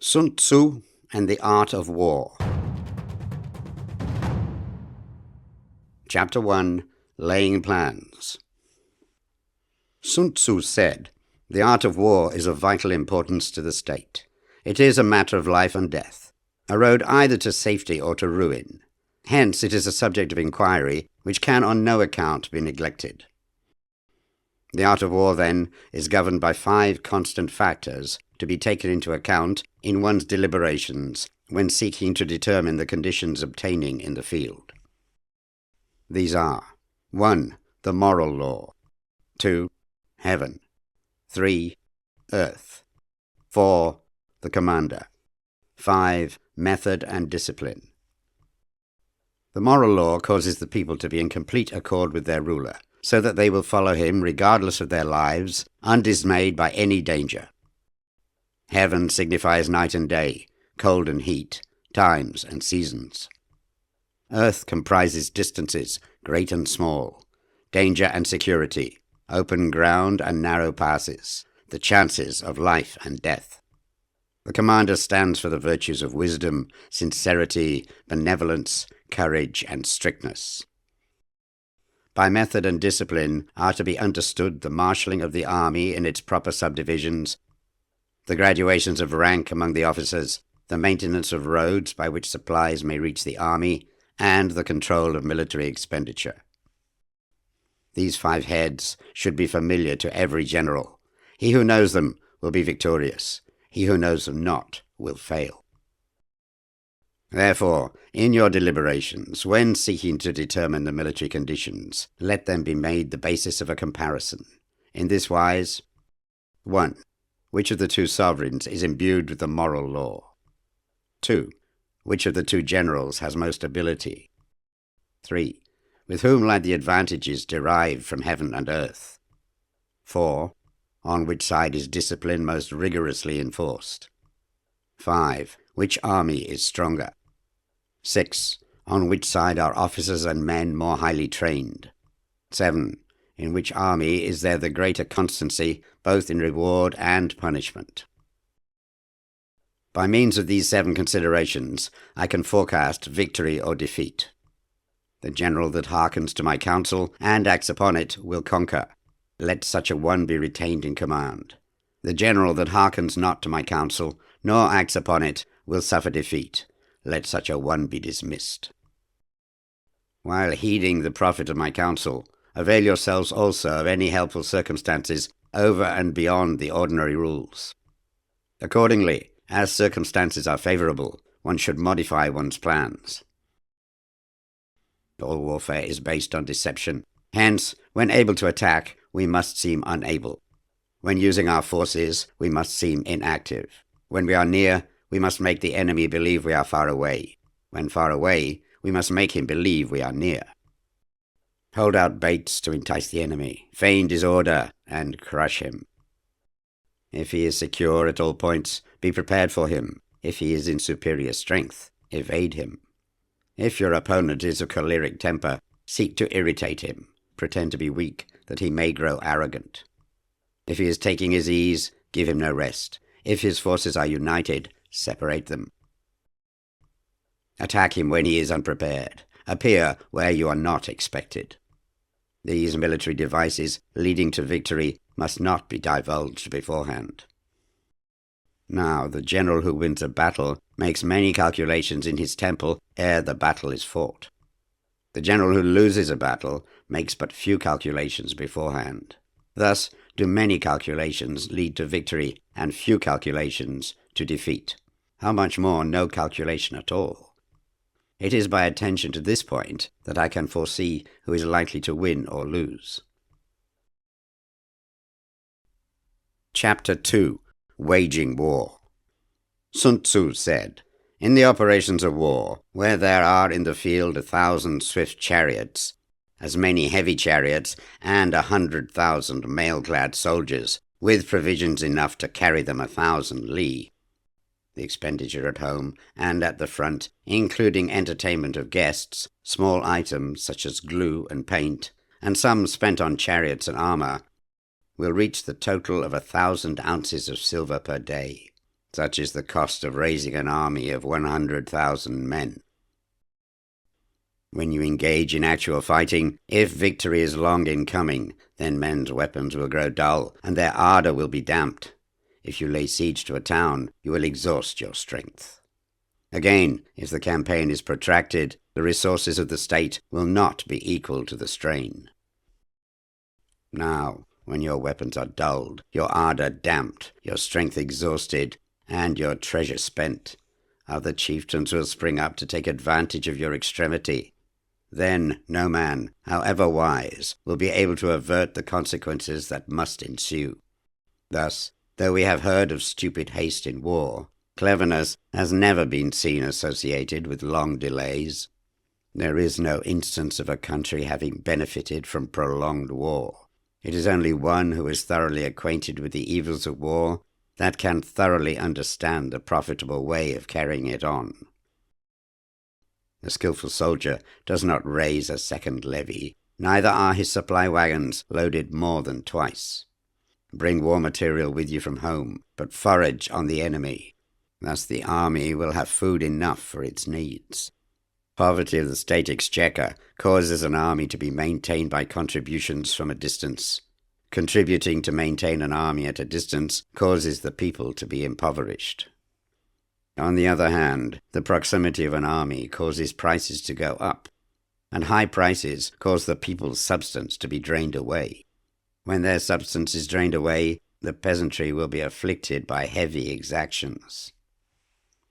Sun Tzu and the Art of War. Chapter 1. Laying Plans. Sun Tzu said, "The art of war is of vital importance to the state. It is a matter of life and death, a road either to safety or to ruin. Hence it is a subject of inquiry which can on no account be neglected." The art of war, then, is governed by 5 constant factors to be taken into account in one's deliberations when seeking to determine the conditions obtaining in the field. These are: 1. The moral law. 2. Heaven. 3. Earth. 4. The commander. 5. Method and discipline. The moral law causes the people to be in complete accord with their ruler, so that they will follow him regardless of their lives, undismayed by any danger. Heaven signifies night and day, cold and heat, times and seasons. Earth comprises distances, great and small, danger and security, open ground and narrow passes, the chances of life and death. The commander stands for the virtues of wisdom, sincerity, benevolence, courage, and strictness. By method and discipline are to be understood the marshalling of the army in its proper subdivisions, the graduations of rank among the officers, the maintenance of roads by which supplies may reach the army, and the control of military expenditure. These 5 heads should be familiar to every general. He who knows them will be victorious. He who knows them not will fail. Therefore, in your deliberations, when seeking to determine the military conditions, let them be made the basis of a comparison. In this wise: 1. Which of the 2 sovereigns is imbued with the moral law? 2. Which of the 2 generals has most ability? 3. With whom lie the advantages derived from heaven and earth? 4. On which side is discipline most rigorously enforced? 5. Which army is stronger? 6. On which side are officers and men more highly trained? 7. In which army is there the greater constancy, both in reward and punishment? By means of these 7 considerations, I can forecast victory or defeat. The general that hearkens to my counsel and acts upon it will conquer. Let such a one be retained in command. The general that hearkens not to my counsel, nor acts upon it, will suffer defeat. Let such a one be dismissed. While heeding the profit of my counsel, avail yourselves also of any helpful circumstances over and beyond the ordinary rules. Accordingly, as circumstances are favorable, one should modify one's plans. All warfare is based on deception. Hence, when able to attack, we must seem unable. When using our forces, we must seem inactive. When we are near, we must make the enemy believe we are far away. When far away, we must make him believe we are near. Hold out baits to entice the enemy, feign disorder, and crush him. If he is secure at all points, be prepared for him. If he is in superior strength, evade him. If your opponent is of choleric temper, seek to irritate him. Pretend to be weak, that he may grow arrogant. If he is taking his ease, give him no rest. If his forces are united, separate them. Attack him when he is unprepared. Appear where you are not expected. These military devices leading to victory must not be divulged beforehand. Now, the general who wins a battle makes many calculations in his temple ere the battle is fought. The general who loses a battle makes but few calculations beforehand. Thus do many calculations lead to victory and few calculations to defeat. How much more no calculation at all? It is by attention to this point that I can foresee who is likely to win or lose. Chapter 2. Waging War. Sun Tzu said, "In the operations of war, where there are in the field 1,000 swift chariots, as many heavy chariots, and 100,000 mail-clad soldiers, with provisions enough to carry them 1,000 li, the expenditure at home and at the front, including entertainment of guests, small items such as glue and paint, and some spent on chariots and armor, will reach the total of 1,000 ounces of silver per day. Such is the cost of raising an army of 100,000 men. When you engage in actual fighting, if victory is long in coming, then men's weapons will grow dull, and their ardor will be damped. If you lay siege to a town, you will exhaust your strength. Again, if the campaign is protracted, the resources of the state will not be equal to the strain. Now, when your weapons are dulled, your ardor damped, your strength exhausted, and your treasure spent, other chieftains will spring up to take advantage of your extremity. Then no man, however wise, will be able to avert the consequences that must ensue. Thus, though we have heard of stupid haste in war, cleverness has never been seen associated with long delays. There is no instance of a country having benefited from prolonged war. It is only one who is thoroughly acquainted with the evils of war that can thoroughly understand the profitable way of carrying it on. The skillful soldier does not raise a second levy, neither are his supply wagons loaded more than twice. Bring war material with you from home, but forage on the enemy. Thus the army will have food enough for its needs. Poverty of the state exchequer causes an army to be maintained by contributions from a distance. Contributing to maintain an army at a distance causes the people to be impoverished. On the other hand, the proximity of an army causes prices to go up, and high prices cause the people's substance to be drained away. When their substance is drained away, the peasantry will be afflicted by heavy exactions.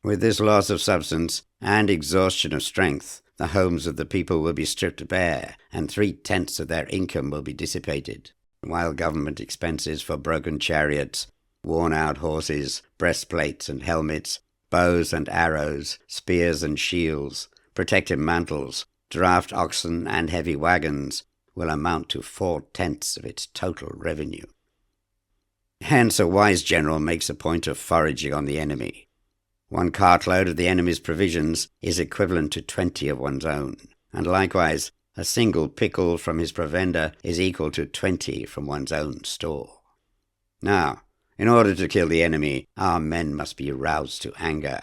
With this loss of substance and exhaustion of strength, the homes of the people will be stripped bare, and 3/10 of their income will be dissipated, while government expenses for broken chariots, worn-out horses, breastplates and helmets, bows and arrows, spears and shields, protective mantles, draft oxen and heavy wagons will amount to 4/10 of its total revenue. Hence a wise general makes a point of foraging on the enemy. 1 cartload of the enemy's provisions is equivalent to 20 of one's own, and likewise a single pickle from his provender is equal to 20 from one's own store. Now, in order to kill the enemy, our men must be roused to anger.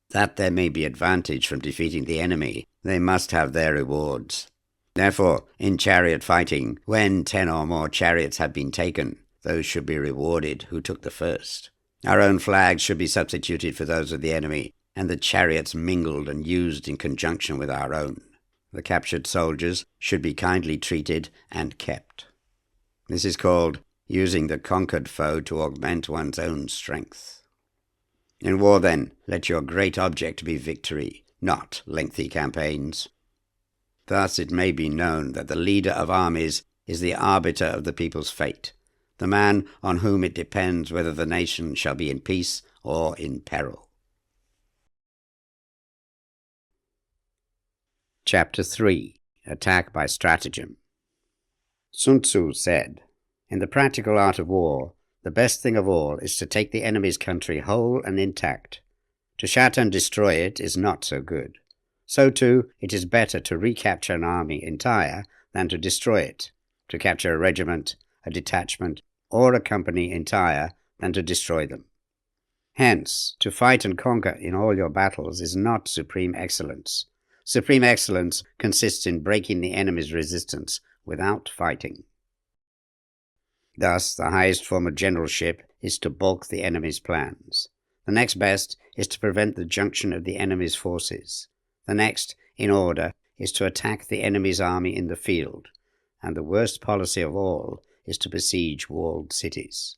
That there may be advantage from defeating the enemy, they must have their rewards. Therefore, in chariot fighting, when 10 or more chariots have been taken, those should be rewarded who took the first. Our own flags should be substituted for those of the enemy, and the chariots mingled and used in conjunction with our own. The captured soldiers should be kindly treated and kept. This is called using the conquered foe to augment one's own strength. In war, then, let your great object be victory, not lengthy campaigns. Thus it may be known that the leader of armies is the arbiter of the people's fate, the man on whom it depends whether the nation shall be in peace or in peril. Chapter 3. Attack by Stratagem. Sun Tzu said, "In the practical art of war, the best thing of all is to take the enemy's country whole and intact. To shatter and destroy it is not so good. So too, it is better to recapture an army entire than to destroy it, to capture a regiment, a detachment, or a company entire than to destroy them. Hence, to fight and conquer in all your battles is not supreme excellence. Supreme excellence consists in breaking the enemy's resistance without fighting." Thus, the highest form of generalship is to balk the enemy's plans. The next best is to prevent the junction of the enemy's forces. The next, in order, is to attack the enemy's army in the field. And the worst policy of all is to besiege walled cities.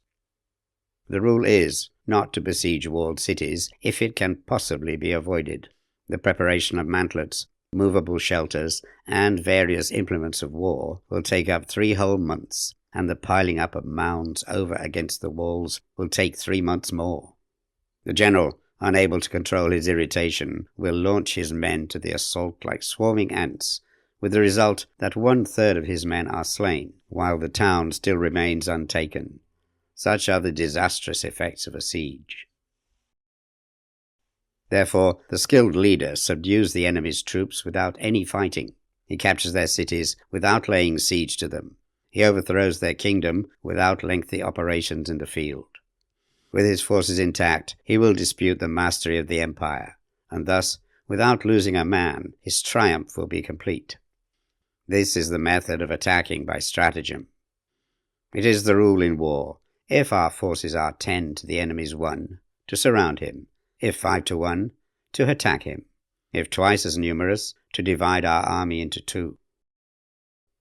The rule is not to besiege walled cities if it can possibly be avoided. The preparation of mantlets, movable shelters, and various implements of war will take up 3 whole months, and the piling up of mounds over against the walls will take 3 months more. The general, unable to control his irritation, will launch his men to the assault like swarming ants, with the result that 1/3 of his men are slain, while the town still remains untaken. Such are the disastrous effects of a siege. Therefore, the skilled leader subdues the enemy's troops without any fighting. He captures their cities without laying siege to them. He overthrows their kingdom without lengthy operations in the field. With his forces intact, he will dispute the mastery of the empire, and thus, without losing a man, his triumph will be complete. This is the method of attacking by stratagem. It is the rule in war, if our forces are 10 to the enemy's 1, to surround him, if 5 to 1, to attack him, if twice as numerous, to divide our army into 2.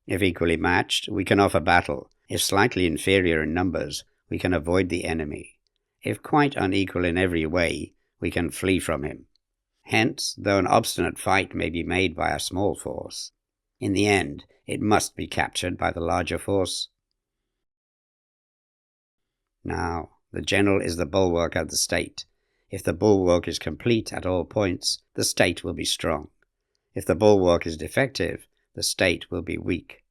If equally matched, we can offer battle. If slightly inferior in numbers, we can avoid the enemy. If quite unequal in every way, we can flee from him. Hence, though an obstinate fight may be made by a small force, in the end it must be captured by the larger force. Now, the general is the bulwark of the state. If the bulwark is complete at all points, the state will be strong. If the bulwark is defective, the state will be weak.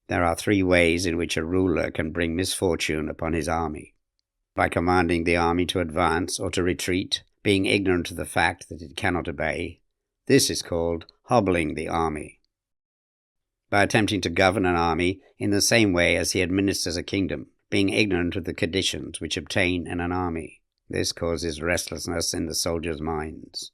There are 3 ways in which a ruler can bring misfortune upon his army. By commanding the army to advance or to retreat, being ignorant of the fact that it cannot obey. This is called hobbling the army. By attempting to govern an army in the same way as he administers a kingdom, being ignorant of the conditions which obtain in an army. This causes restlessness in the soldiers' minds.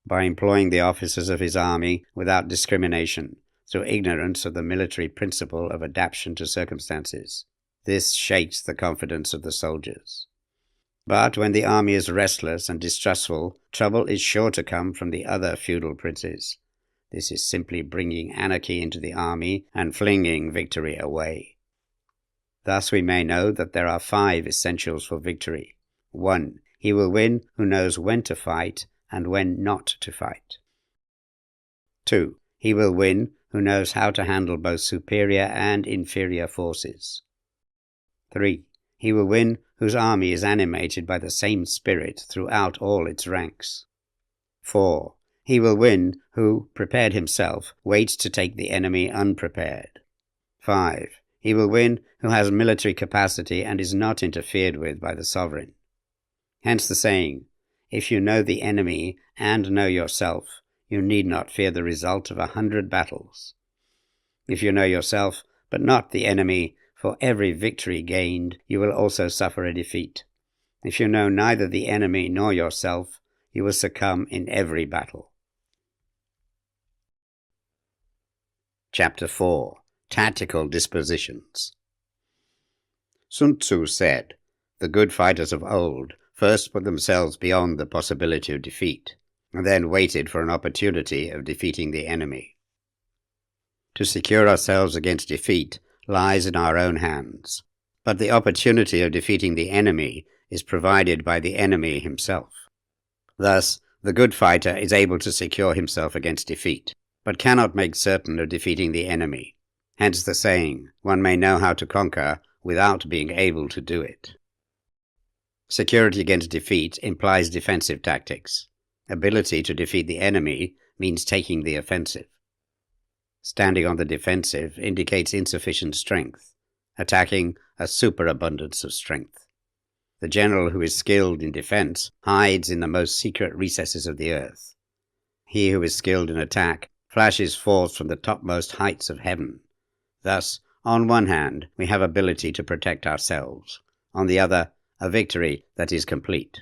By employing the officers of his army without discrimination, through ignorance of the military principle of adaptation to circumstances. This shakes the confidence of the soldiers. But when the army is restless and distrustful, trouble is sure to come from the other feudal princes. This is simply bringing anarchy into the army and flinging victory away. Thus we may know that there are 5 essentials for victory. 1. He will win who knows when to fight and when not to fight. 2. He will win who knows how to handle both superior and inferior forces. 3. He will win whose army is animated by the same spirit throughout all its ranks. 4. He will win who, prepared himself, waits to take the enemy unprepared. 5. He will win who has military capacity and is not interfered with by the sovereign. Hence the saying, if you know the enemy and know yourself, you need not fear the result of 100 battles. If you know yourself, but not the enemy, for every victory gained, you will also suffer a defeat. If you know neither the enemy nor yourself, you will succumb in every battle. Chapter 4. Tactical Dispositions. Sun Tzu said, the good fighters of old first put themselves beyond the possibility of defeat, and then waited for an opportunity of defeating the enemy. To secure ourselves against defeat lies in our own hands, but the opportunity of defeating the enemy is provided by the enemy himself. Thus, the good fighter is able to secure himself against defeat, but cannot make certain of defeating the enemy. Hence the saying, one may know how to conquer without being able to do it. Security against defeat implies defensive tactics. Ability to defeat the enemy means taking the offensive. Standing on the defensive indicates insufficient strength, attacking a superabundance of strength. The general who is skilled in defense hides in the most secret recesses of the earth. He who is skilled in attack flashes forth from the topmost heights of heaven. Thus, on one hand, we have ability to protect ourselves. On the other, a victory that is complete.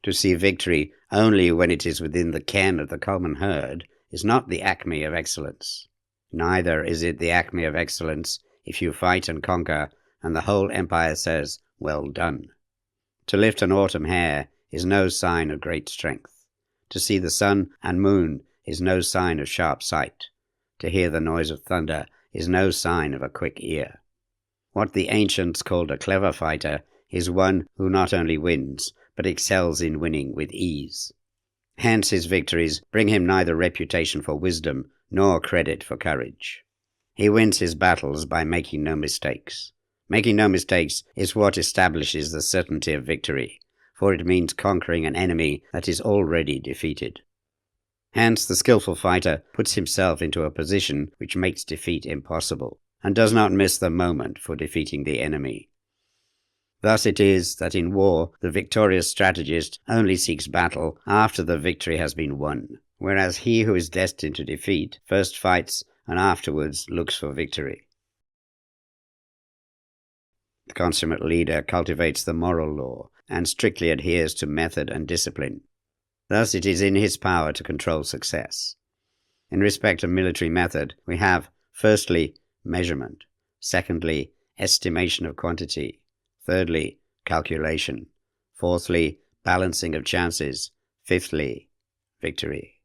To see victory only when it is within the ken of the common herd is not the acme of excellence. Neither is it the acme of excellence if you fight and conquer, and the whole empire says, well done. To lift an autumn hare is no sign of great strength. To see the sun and moon is no sign of sharp sight. To hear the noise of thunder is no sign of a quick ear. What the ancients called a clever fighter is one who not only wins, but excels in winning with ease. Hence his victories bring him neither reputation for wisdom nor credit for courage. He wins his battles by making no mistakes. Making no mistakes is what establishes the certainty of victory, for it means conquering an enemy that is already defeated. Hence the skillful fighter puts himself into a position which makes defeat impossible, and does not miss the moment for defeating the enemy. Thus it is that in war the victorious strategist only seeks battle after the victory has been won, whereas he who is destined to defeat first fights and afterwards looks for victory. The consummate leader cultivates the moral law and strictly adheres to method and discipline. Thus it is in his power to control success. In respect of military method, we have, firstly, measurement, secondly, estimation of quantity, thirdly, calculation, fourthly, balancing of chances, fifthly, victory.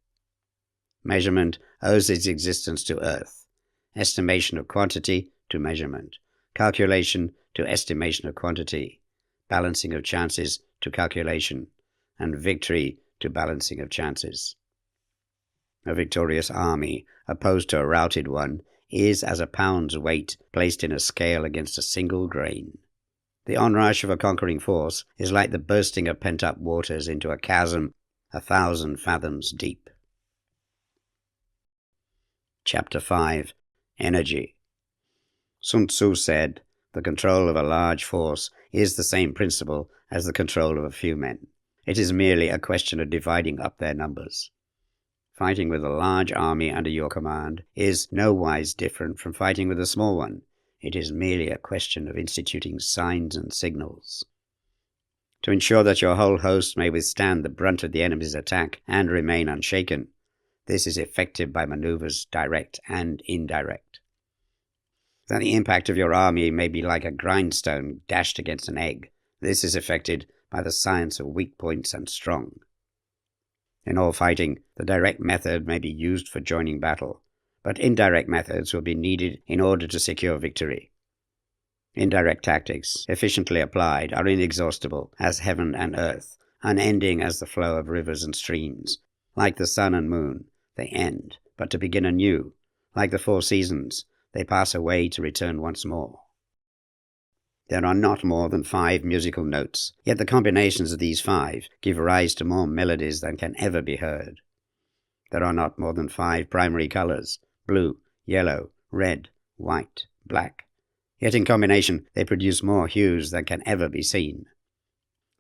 Measurement owes its existence to earth, estimation of quantity to measurement, calculation to estimation of quantity, balancing of chances to calculation, and victory to balancing of chances. A victorious army, opposed to a routed one, is as a pound's weight placed in a scale against a single grain. The onrush of a conquering force is like the bursting of pent-up waters into a chasm 1,000 fathoms deep. Chapter 5. Energy. Sun Tzu said, "The control of a large force is the same principle as the control of a few men. It is merely a question of dividing up their numbers." Fighting with a large army under your command is nowise different from fighting with a small one. It is merely a question of instituting signs and signals. To ensure that your whole host may withstand the brunt of the enemy's attack and remain unshaken, this is effected by maneuvers direct and indirect. That the impact of your army may be like a grindstone dashed against an egg, this is effected by the science of weak points and strong. In all fighting, the direct method may be used for joining battle, but indirect methods will be needed in order to secure victory. Indirect tactics, efficiently applied, are inexhaustible as heaven and earth, unending as the flow of rivers and streams. Like the sun and moon, they end, but to begin anew. Like the 4 seasons, they pass away to return once more. There are not more than 5 musical notes, yet the combinations of these 5 give rise to more melodies than can ever be heard. There are not more than 5 primary colors, blue, yellow, red, white, black, yet in combination they produce more hues than can ever be seen.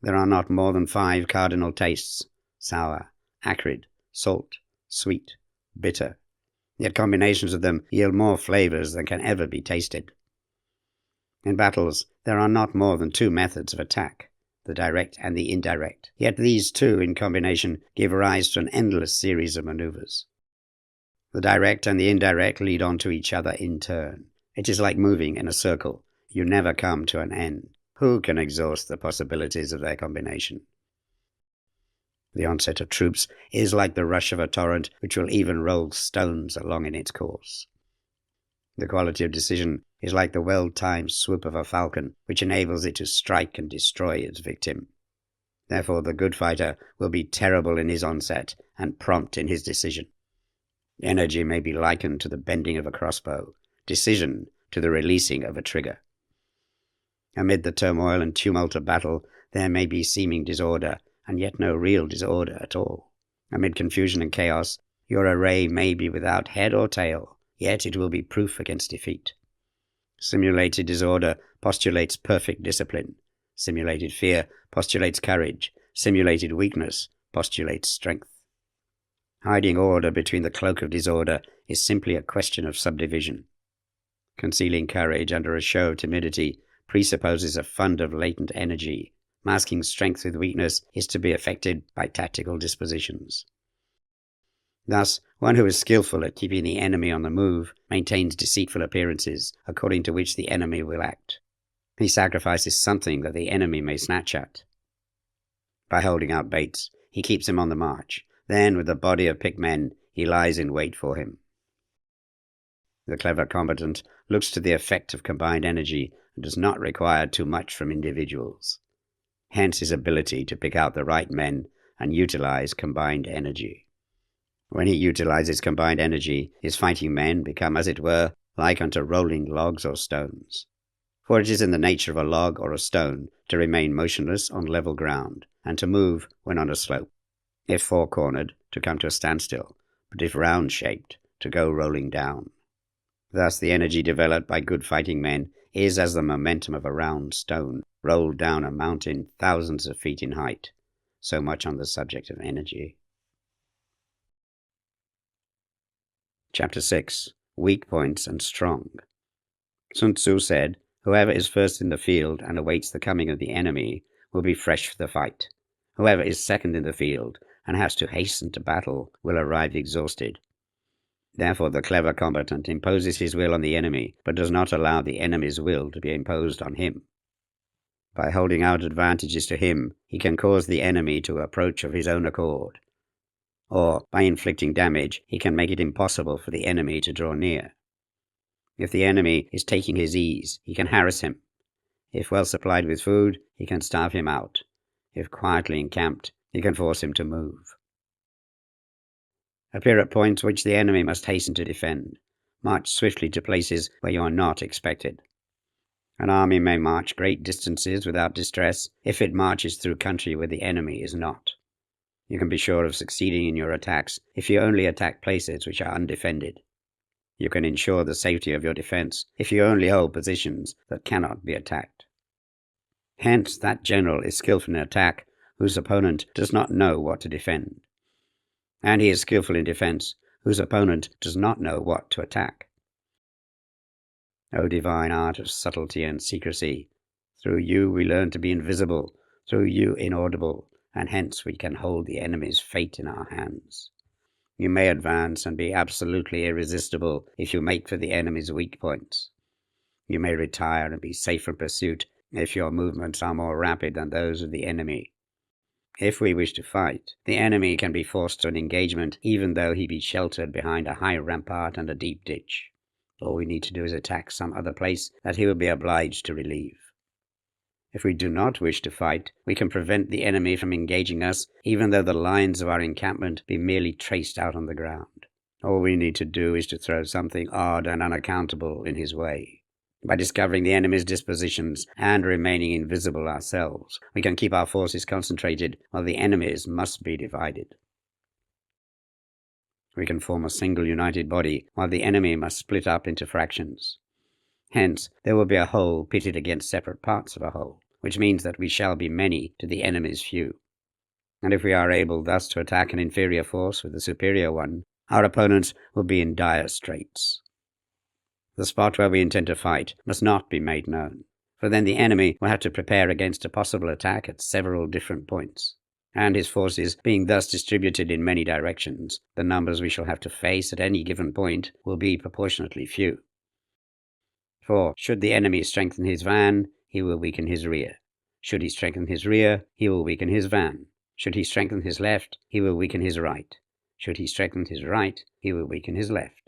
There are not more than 5 cardinal tastes, sour, acrid, salt, sweet, bitter, yet combinations of them yield more flavors than can ever be tasted. In battles, there are not more than 2 methods of attack, the direct and the indirect, yet these 2 in combination give rise to an endless series of maneuvers. The direct and the indirect lead on to each other in turn. It is like moving in a circle. You never come to an end. Who can exhaust the possibilities of their combination? The onset of troops is like the rush of a torrent which will even roll stones along in its course. The quality of decision is like the well-timed swoop of a falcon, which enables it to strike and destroy its victim. Therefore the good fighter will be terrible in his onset and prompt in his decision. Energy may be likened to the bending of a crossbow, decision to the releasing of a trigger. Amid the turmoil and tumult of battle, there may be seeming disorder, and yet no real disorder at all. Amid confusion and chaos, your array may be without head or tail, yet it will be proof against defeat. Simulated disorder postulates perfect discipline. Simulated fear postulates courage. Simulated weakness postulates strength. Hiding order between the cloak of disorder is simply a question of subdivision. Concealing courage under a show of timidity presupposes a fund of latent energy. Masking strength with weakness is to be effected by tactical dispositions. Thus, one who is skillful at keeping the enemy on the move maintains deceitful appearances, according to which the enemy will act. He sacrifices something that the enemy may snatch at. By holding out baits, he keeps him on the march. Then, with a body of picked men, he lies in wait for him. The clever combatant looks to the effect of combined energy and does not require too much from individuals. Hence his ability to pick out the right men and utilize combined energy. When he utilizes combined energy, his fighting men become, as it were, like unto rolling logs or stones. For it is in the nature of a log or a stone to remain motionless on level ground, and to move when on a slope. If four-cornered, to come to a standstill, but if round-shaped, to go rolling down. Thus the energy developed by good fighting men is as the momentum of a round stone rolled down a mountain thousands of feet in height. So much on the subject of energy. Chapter 6. Weak Points and Strong. Sun Tzu said, Whoever is first in the field and awaits the coming of the enemy will be fresh for the fight. Whoever is second in the field and has to hasten to battle will arrive exhausted. Therefore, the clever combatant imposes his will on the enemy, but does not allow the enemy's will to be imposed on him. By holding out advantages to him, he can cause the enemy to approach of his own accord. Or, by inflicting damage, he can make it impossible for the enemy to draw near. If the enemy is taking his ease, he can harass him. If well supplied with food, he can starve him out. If quietly encamped, he can force him to move. Appear at points which the enemy must hasten to defend. March swiftly to places where you are not expected. An army may march great distances without distress if it marches through country where the enemy is not. You can be sure of succeeding in your attacks if you only attack places which are undefended. You can ensure the safety of your defense if you only hold positions that cannot be attacked. Hence, that general is skillful in attack whose opponent does not know what to defend. And he is skillful in defense whose opponent does not know what to attack. O divine art of subtlety and secrecy, through you we learn to be invisible, through you inaudible, and hence we can hold the enemy's fate in our hands. You may advance and be absolutely irresistible if you make for the enemy's weak points. You may retire and be safe from pursuit if your movements are more rapid than those of the enemy. If we wish to fight, the enemy can be forced to an engagement even though he be sheltered behind a high rampart and a deep ditch. All we need to do is attack some other place that he will be obliged to relieve. If we do not wish to fight, we can prevent the enemy from engaging us, even though the lines of our encampment be merely traced out on the ground. All we need to do is to throw something odd and unaccountable in his way. By discovering the enemy's dispositions and remaining invisible ourselves, we can keep our forces concentrated while the enemy's must be divided. We can form a single united body while the enemy must split up into fractions. Hence, there will be a whole pitted against separate parts of a whole, which means that we shall be many to the enemy's few. And if we are able thus to attack an inferior force with a superior one, our opponents will be in dire straits. The spot where we intend to fight must not be made known, for then the enemy will have to prepare against a possible attack at several different points. And his forces being thus distributed in many directions, the numbers we shall have to face at any given point will be proportionately few. For, should the enemy strengthen his van, he will weaken his rear. Should he strengthen his rear, he will weaken his van. Should he strengthen his left, he will weaken his right. Should he strengthen his right, he will weaken his left.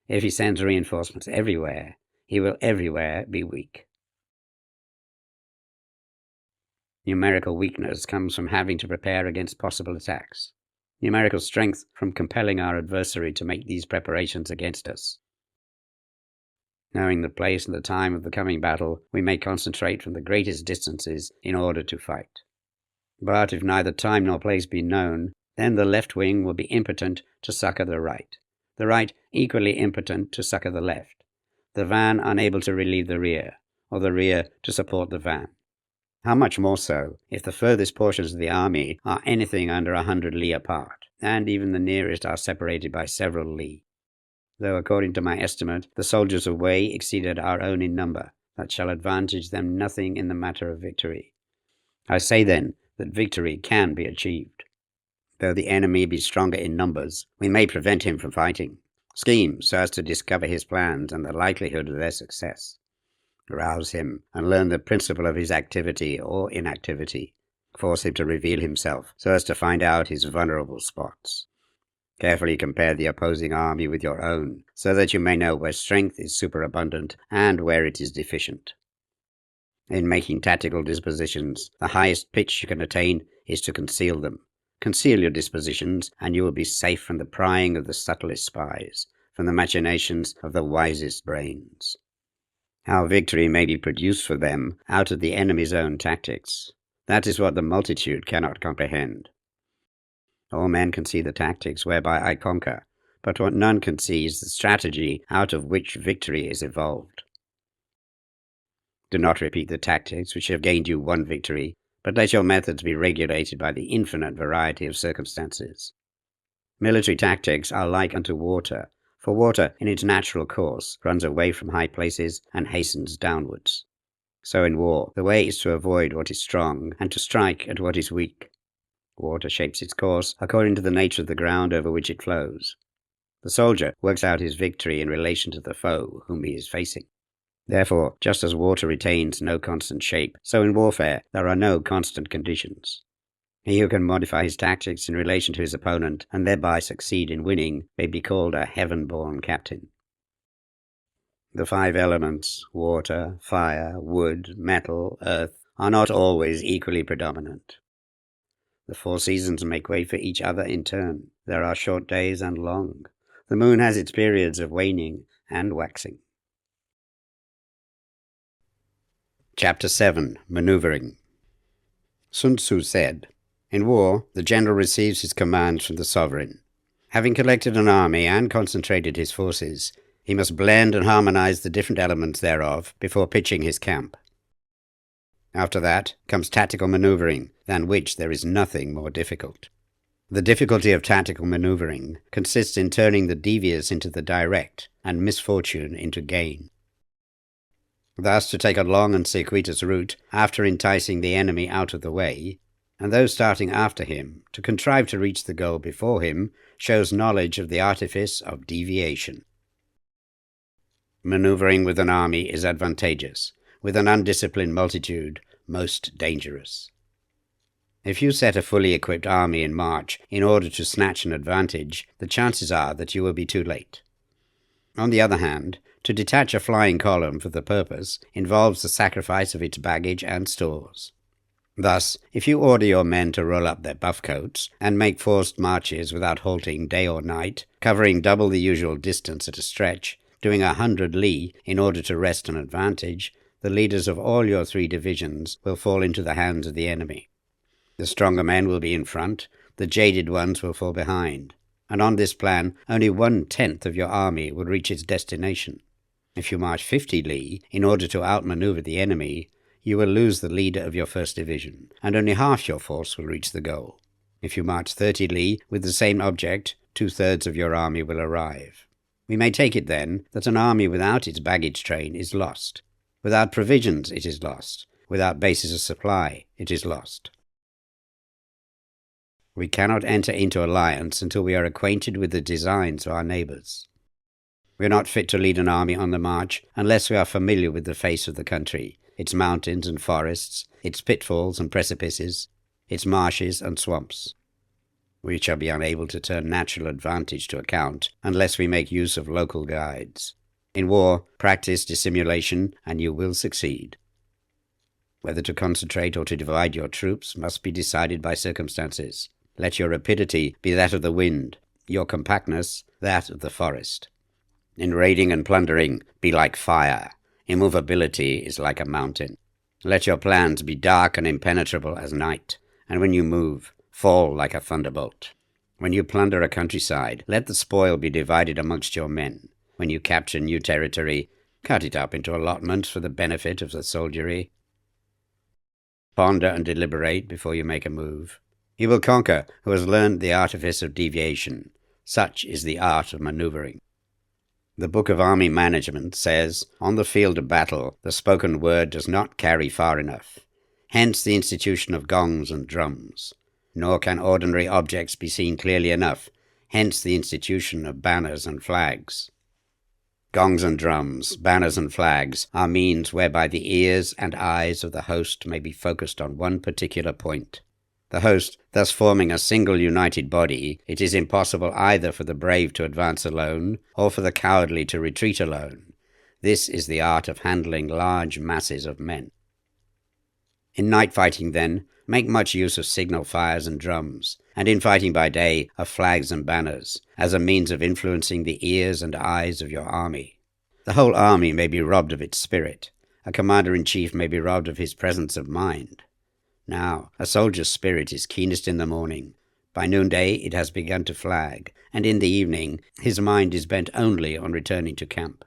If he sends reinforcements everywhere, he will everywhere be weak. Numerical weakness comes from having to prepare against possible attacks. Numerical strength from compelling our adversary to make these preparations against us. Knowing the place and the time of the coming battle, we may concentrate from the greatest distances in order to fight. But if neither time nor place be known, then the left wing will be impotent to succor the right equally impotent to succor the left, the van unable to relieve the rear, or the rear to support the van. How much more so if the furthest portions of the army are anything under 100 li apart, and even the nearest are separated by several li. Though according to my estimate the soldiers of Wei exceeded our own in number, that shall advantage them nothing in the matter of victory. I say then that victory can be achieved. Though the enemy be stronger in numbers, we may prevent him from fighting. Scheme so as to discover his plans and the likelihood of their success. Rouse him and learn the principle of his activity or inactivity. Force him to reveal himself so as to find out his vulnerable spots. Carefully compare the opposing army with your own, so that you may know where strength is superabundant and where it is deficient. In making tactical dispositions, the highest pitch you can attain is to conceal them. Conceal your dispositions, and you will be safe from the prying of the subtlest spies, from the machinations of the wisest brains. How victory may be produced for them out of the enemy's own tactics, that is what the multitude cannot comprehend. All men can see the tactics whereby I conquer, but what none can see is the strategy out of which victory is evolved. Do not repeat the tactics which have gained you one victory, but let your methods be regulated by the infinite variety of circumstances. Military tactics are like unto water, for water in its natural course runs away from high places and hastens downwards. So in war, the way is to avoid what is strong and to strike at what is weak. Water shapes its course according to the nature of the ground over which it flows. The soldier works out his victory in relation to the foe whom he is facing. Therefore, just as water retains no constant shape, so in warfare there are no constant conditions. He who can modify his tactics in relation to his opponent and thereby succeed in winning may be called a heaven-born captain. The 5 elements, water, fire, wood, metal, earth, are not always equally predominant. The 4 seasons make way for each other in turn. There are short days and long. The moon has its periods of waning and waxing. Chapter 7. Maneuvering. Sun Tzu said, "In war, the general receives his commands from the sovereign. Having collected an army and concentrated his forces, he must blend and harmonize the different elements thereof before pitching his camp. After that comes tactical maneuvering, than which there is nothing more difficult. The difficulty of tactical maneuvering consists in turning the devious into the direct, and misfortune into gain. Thus, to take a long and circuitous route after enticing the enemy out of the way, and those starting after him to contrive to reach the goal before him, shows knowledge of the artifice of deviation. Maneuvering with an army is advantageous, with an undisciplined multitude most dangerous. If you set a fully equipped army in march in order to snatch an advantage, the chances are that you will be too late. On the other hand, to detach a flying column for the purpose involves the sacrifice of its baggage and stores. Thus, if you order your men to roll up their buff coats and make forced marches without halting day or night, covering double the usual distance at a stretch, doing 100 li in order to wrest an advantage, the leaders of all your 3 divisions will fall into the hands of the enemy. The stronger men will be in front, the jaded ones will fall behind, and on this plan only 1/10 of your army will reach its destination. If you march 50 li in order to outmaneuver the enemy, you will lose the leader of your first division, and only half your force will reach the goal. If you march 30 li with the same object, 2/3 of your army will arrive. We may take it, then, that an army without its baggage train is lost. Without provisions it is lost. Without bases of supply it is lost. We cannot enter into alliance until we are acquainted with the designs of our neighbours. We are not fit to lead an army on the march unless we are familiar with the face of the country, its mountains and forests, its pitfalls and precipices, its marshes and swamps. We shall be unable to turn natural advantage to account unless we make use of local guides. In war, practice dissimulation, and you will succeed. Whether to concentrate or to divide your troops must be decided by circumstances. Let your rapidity be that of the wind, your compactness that of the forest. In raiding and plundering, be like fire. Immovability is like a mountain. Let your plans be dark and impenetrable as night, and when you move, fall like a thunderbolt. When you plunder a countryside, let the spoil be divided amongst your men. When you capture new territory, cut it up into allotments for the benefit of the soldiery. Ponder and deliberate before you make a move. He will conquer who has learned the artifice of deviation. Such is the art of maneuvering. The Book of Army Management says, "On the field of battle, the spoken word does not carry far enough. Hence the institution of gongs and drums. Nor can ordinary objects be seen clearly enough. Hence the institution of banners and flags." Gongs and drums, banners and flags are means whereby the ears and eyes of the host may be focused on one particular point. The host thus forming a single united body, it is impossible either for the brave to advance alone, or for the cowardly to retreat alone. This is the art of handling large masses of men. In night fighting, then, make much use of signal fires and drums, and in fighting by day of flags and banners, as a means of influencing the ears and eyes of your army. The whole army may be robbed of its spirit. A commander-in-chief may be robbed of his presence of mind. Now, a soldier's spirit is keenest in the morning. By noonday it has begun to flag, and in the evening his mind is bent only on returning to camp.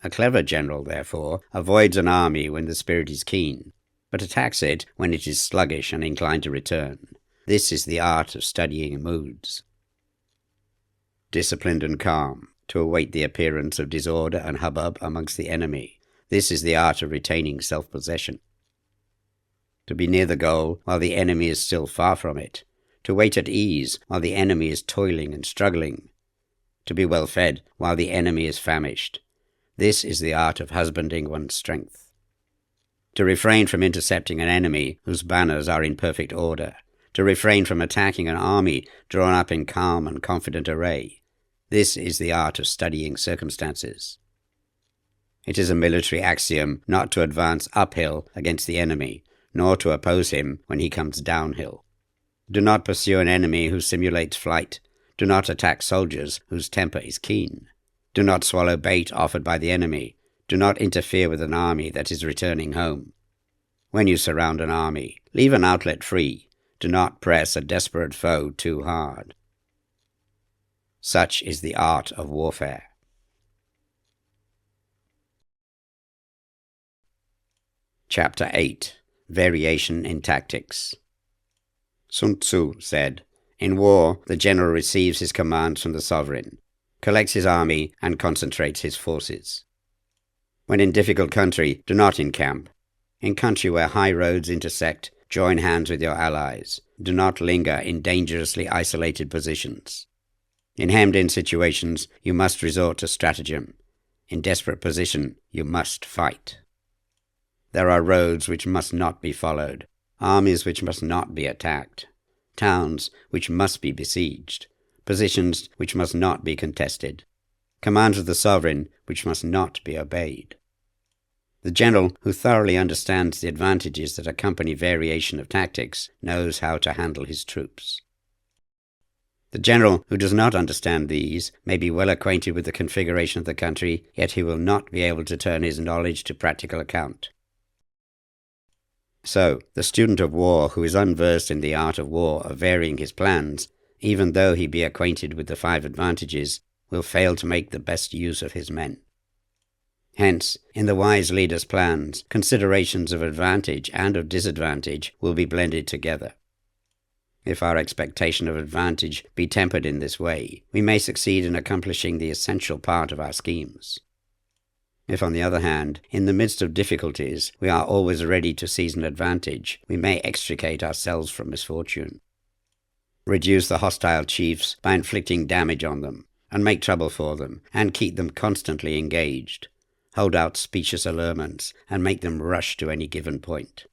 A clever general, therefore, avoids an army when the spirit is keen, but attacks it when it is sluggish and inclined to return. This is the art of studying moods. Disciplined and calm, to await the appearance of disorder and hubbub amongst the enemy. This is the art of retaining self-possession. To be near the goal while the enemy is still far from it. To wait at ease while the enemy is toiling and struggling. To be well fed while the enemy is famished. This is the art of husbanding one's strength. To refrain from intercepting an enemy whose banners are in perfect order. To refrain from attacking an army drawn up in calm and confident array. This is the art of studying circumstances. It is a military axiom not to advance uphill against the enemy, nor to oppose him when he comes downhill. Do not pursue an enemy who simulates flight. Do not attack soldiers whose temper is keen. Do not swallow bait offered by the enemy. Do not interfere with an army that is returning home. When you surround an army, leave an outlet free. Do not press a desperate foe too hard. Such is the art of warfare. Chapter 8. Variation in Tactics. Sun Tzu said, "In war, the general receives his commands from the sovereign, collects his army, and concentrates his forces. When in difficult country, do not encamp. In country where high roads intersect, join hands with your allies. Do not linger in dangerously isolated positions. In hemmed-in situations, you must resort to stratagem. In desperate position, you must fight. There are roads which must not be followed, armies which must not be attacked, towns which must be besieged, positions which must not be contested, commands of the sovereign which must not be obeyed." The general who thoroughly understands the advantages that accompany variation of tactics knows how to handle his troops. The general who does not understand these may be well acquainted with the configuration of the country, yet he will not be able to turn his knowledge to practical account. So, the student of war who is unversed in the art of war of varying his plans, even though he be acquainted with the 5 advantages, will fail to make the best use of his men. Hence, in the wise leader's plans, considerations of advantage and of disadvantage will be blended together. If our expectation of advantage be tempered in this way, we may succeed in accomplishing the essential part of our schemes. If, on the other hand, in the midst of difficulties, we are always ready to seize an advantage, we may extricate ourselves from misfortune. Reduce the hostile chiefs by inflicting damage on them, and make trouble for them, and keep them constantly engaged. Hold out specious allurements, and make them rush to any given point.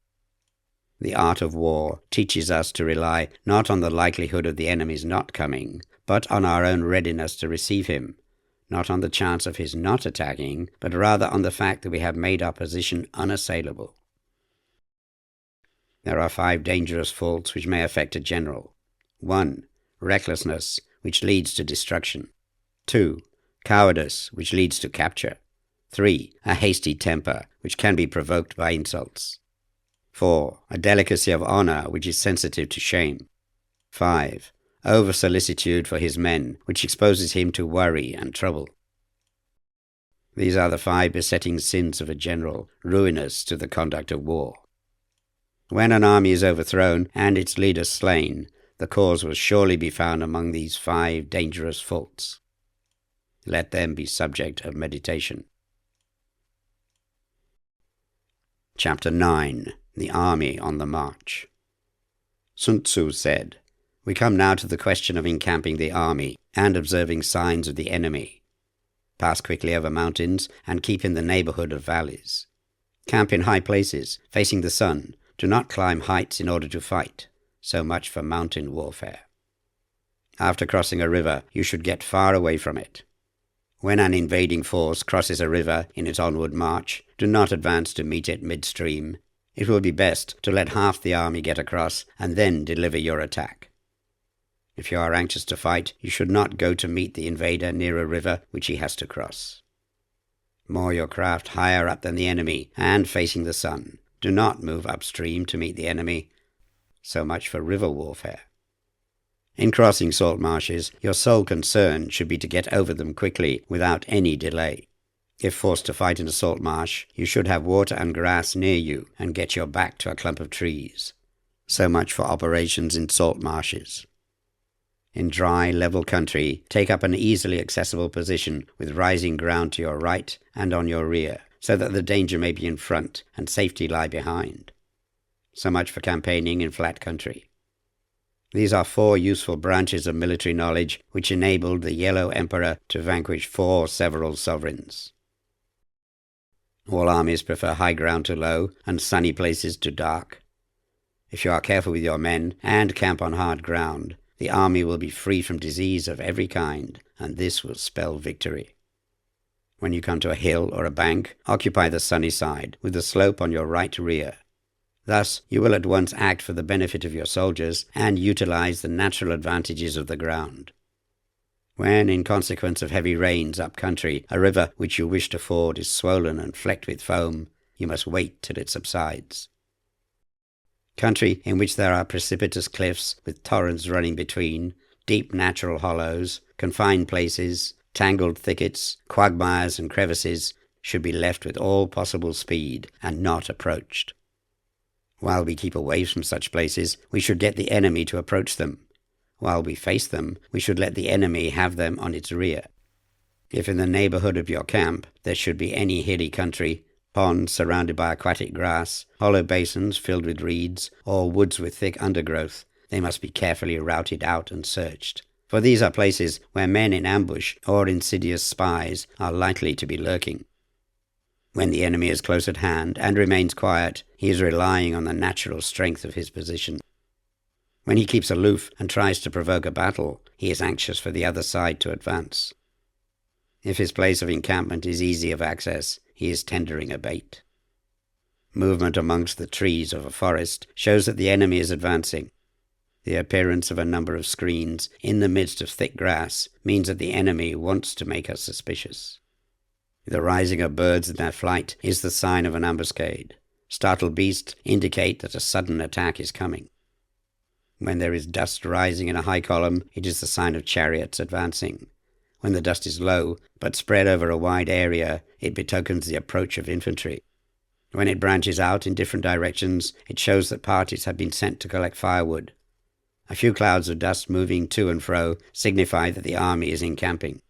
The art of war teaches us to rely not on the likelihood of the enemy's not coming, but on our own readiness to receive him, not on the chance of his not attacking, but rather on the fact that we have made our position unassailable. There are 5 dangerous faults which may affect a general. 1. Recklessness, which leads to destruction. 2. Cowardice, which leads to capture. 3. A hasty temper, which can be provoked by insults. 4. A delicacy of honor, which is sensitive to shame. 5. Over-solicitude for his men, which exposes him to worry and trouble. These are the 5 besetting sins of a general, ruinous to the conduct of war. When an army is overthrown and its leader slain, the cause will surely be found among these 5 dangerous faults. Let them be subject of meditation. Chapter 9. The Army on the March. Sun Tzu said, "We come now to the question of encamping the army and observing signs of the enemy. Pass quickly over mountains and keep in the neighborhood of valleys. Camp in high places, facing the sun. Do not climb heights in order to fight. So much for mountain warfare. After crossing a river, you should get far away from it. When an invading force crosses a river in its onward march, do not advance to meet it midstream. It will be best to let half the army get across and then deliver your attack. If you are anxious to fight, you should not go to meet the invader near a river which he has to cross. Moor your craft higher up than the enemy and facing the sun. Do not move upstream to meet the enemy. So much for river warfare. In crossing salt marshes, your sole concern should be to get over them quickly without any delay. If forced to fight in a salt marsh, you should have water and grass near you and get your back to a clump of trees. So much for operations in salt marshes. In dry, level country, take up an easily accessible position with rising ground to your right and on your rear, so that the danger may be in front and safety lie behind. So much for campaigning in flat country. These are 4 useful branches of military knowledge which enabled the Yellow Emperor to vanquish 4 several sovereigns. All armies prefer high ground to low and sunny places to dark. If you are careful with your men and camp on hard ground, the army will be free from disease of every kind, and this will spell victory. When you come to a hill or a bank, occupy the sunny side, with the slope on your right rear. Thus, you will at once act for the benefit of your soldiers and utilize the natural advantages of the ground. When, in consequence of heavy rains up country, a river which you wish to ford is swollen and flecked with foam, you must wait till it subsides. Country in which there are precipitous cliffs with torrents running between, deep natural hollows, confined places, tangled thickets, quagmires and crevices should be left with all possible speed and not approached. While we keep away from such places, we should get the enemy to approach them. While we face them, we should let the enemy have them on its rear. If in the neighborhood of your camp there should be any hilly country, ponds surrounded by aquatic grass, hollow basins filled with reeds, or woods with thick undergrowth, they must be carefully routed out and searched. For these are places where men in ambush or insidious spies are likely to be lurking. When the enemy is close at hand and remains quiet, he is relying on the natural strength of his position. When he keeps aloof and tries to provoke a battle, he is anxious for the other side to advance. If his place of encampment is easy of access, he is tendering a bait. Movement amongst the trees of a forest shows that the enemy is advancing. The appearance of a number of screens in the midst of thick grass means that the enemy wants to make us suspicious. The rising of birds in their flight is the sign of an ambuscade. Startled beasts indicate that a sudden attack is coming. When there is dust rising in a high column, it is the sign of chariots advancing. When the dust is low, but spread over a wide area, it betokens the approach of infantry. When it branches out in different directions, it shows that parties have been sent to collect firewood. A few clouds of dust moving to and fro signify that the army is encamping.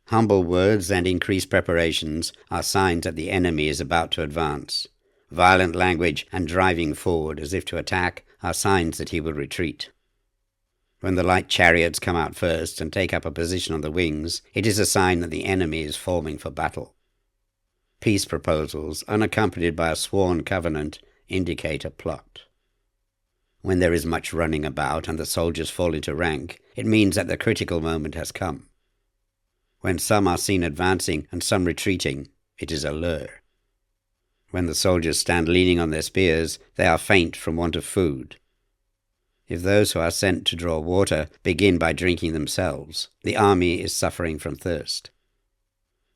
Humble words and increased preparations are signs that the enemy is about to advance. Violent language and driving forward as if to attack are signs that he will retreat. When the light chariots come out first and take up a position on the wings, it is a sign that the enemy is forming for battle. Peace proposals, unaccompanied by a sworn covenant, indicate a plot. When there is much running about and the soldiers fall into rank, it means that the critical moment has come. When some are seen advancing and some retreating, it is a lure. When the soldiers stand leaning on their spears, they are faint from want of food. If those who are sent to draw water begin by drinking themselves, the army is suffering from thirst.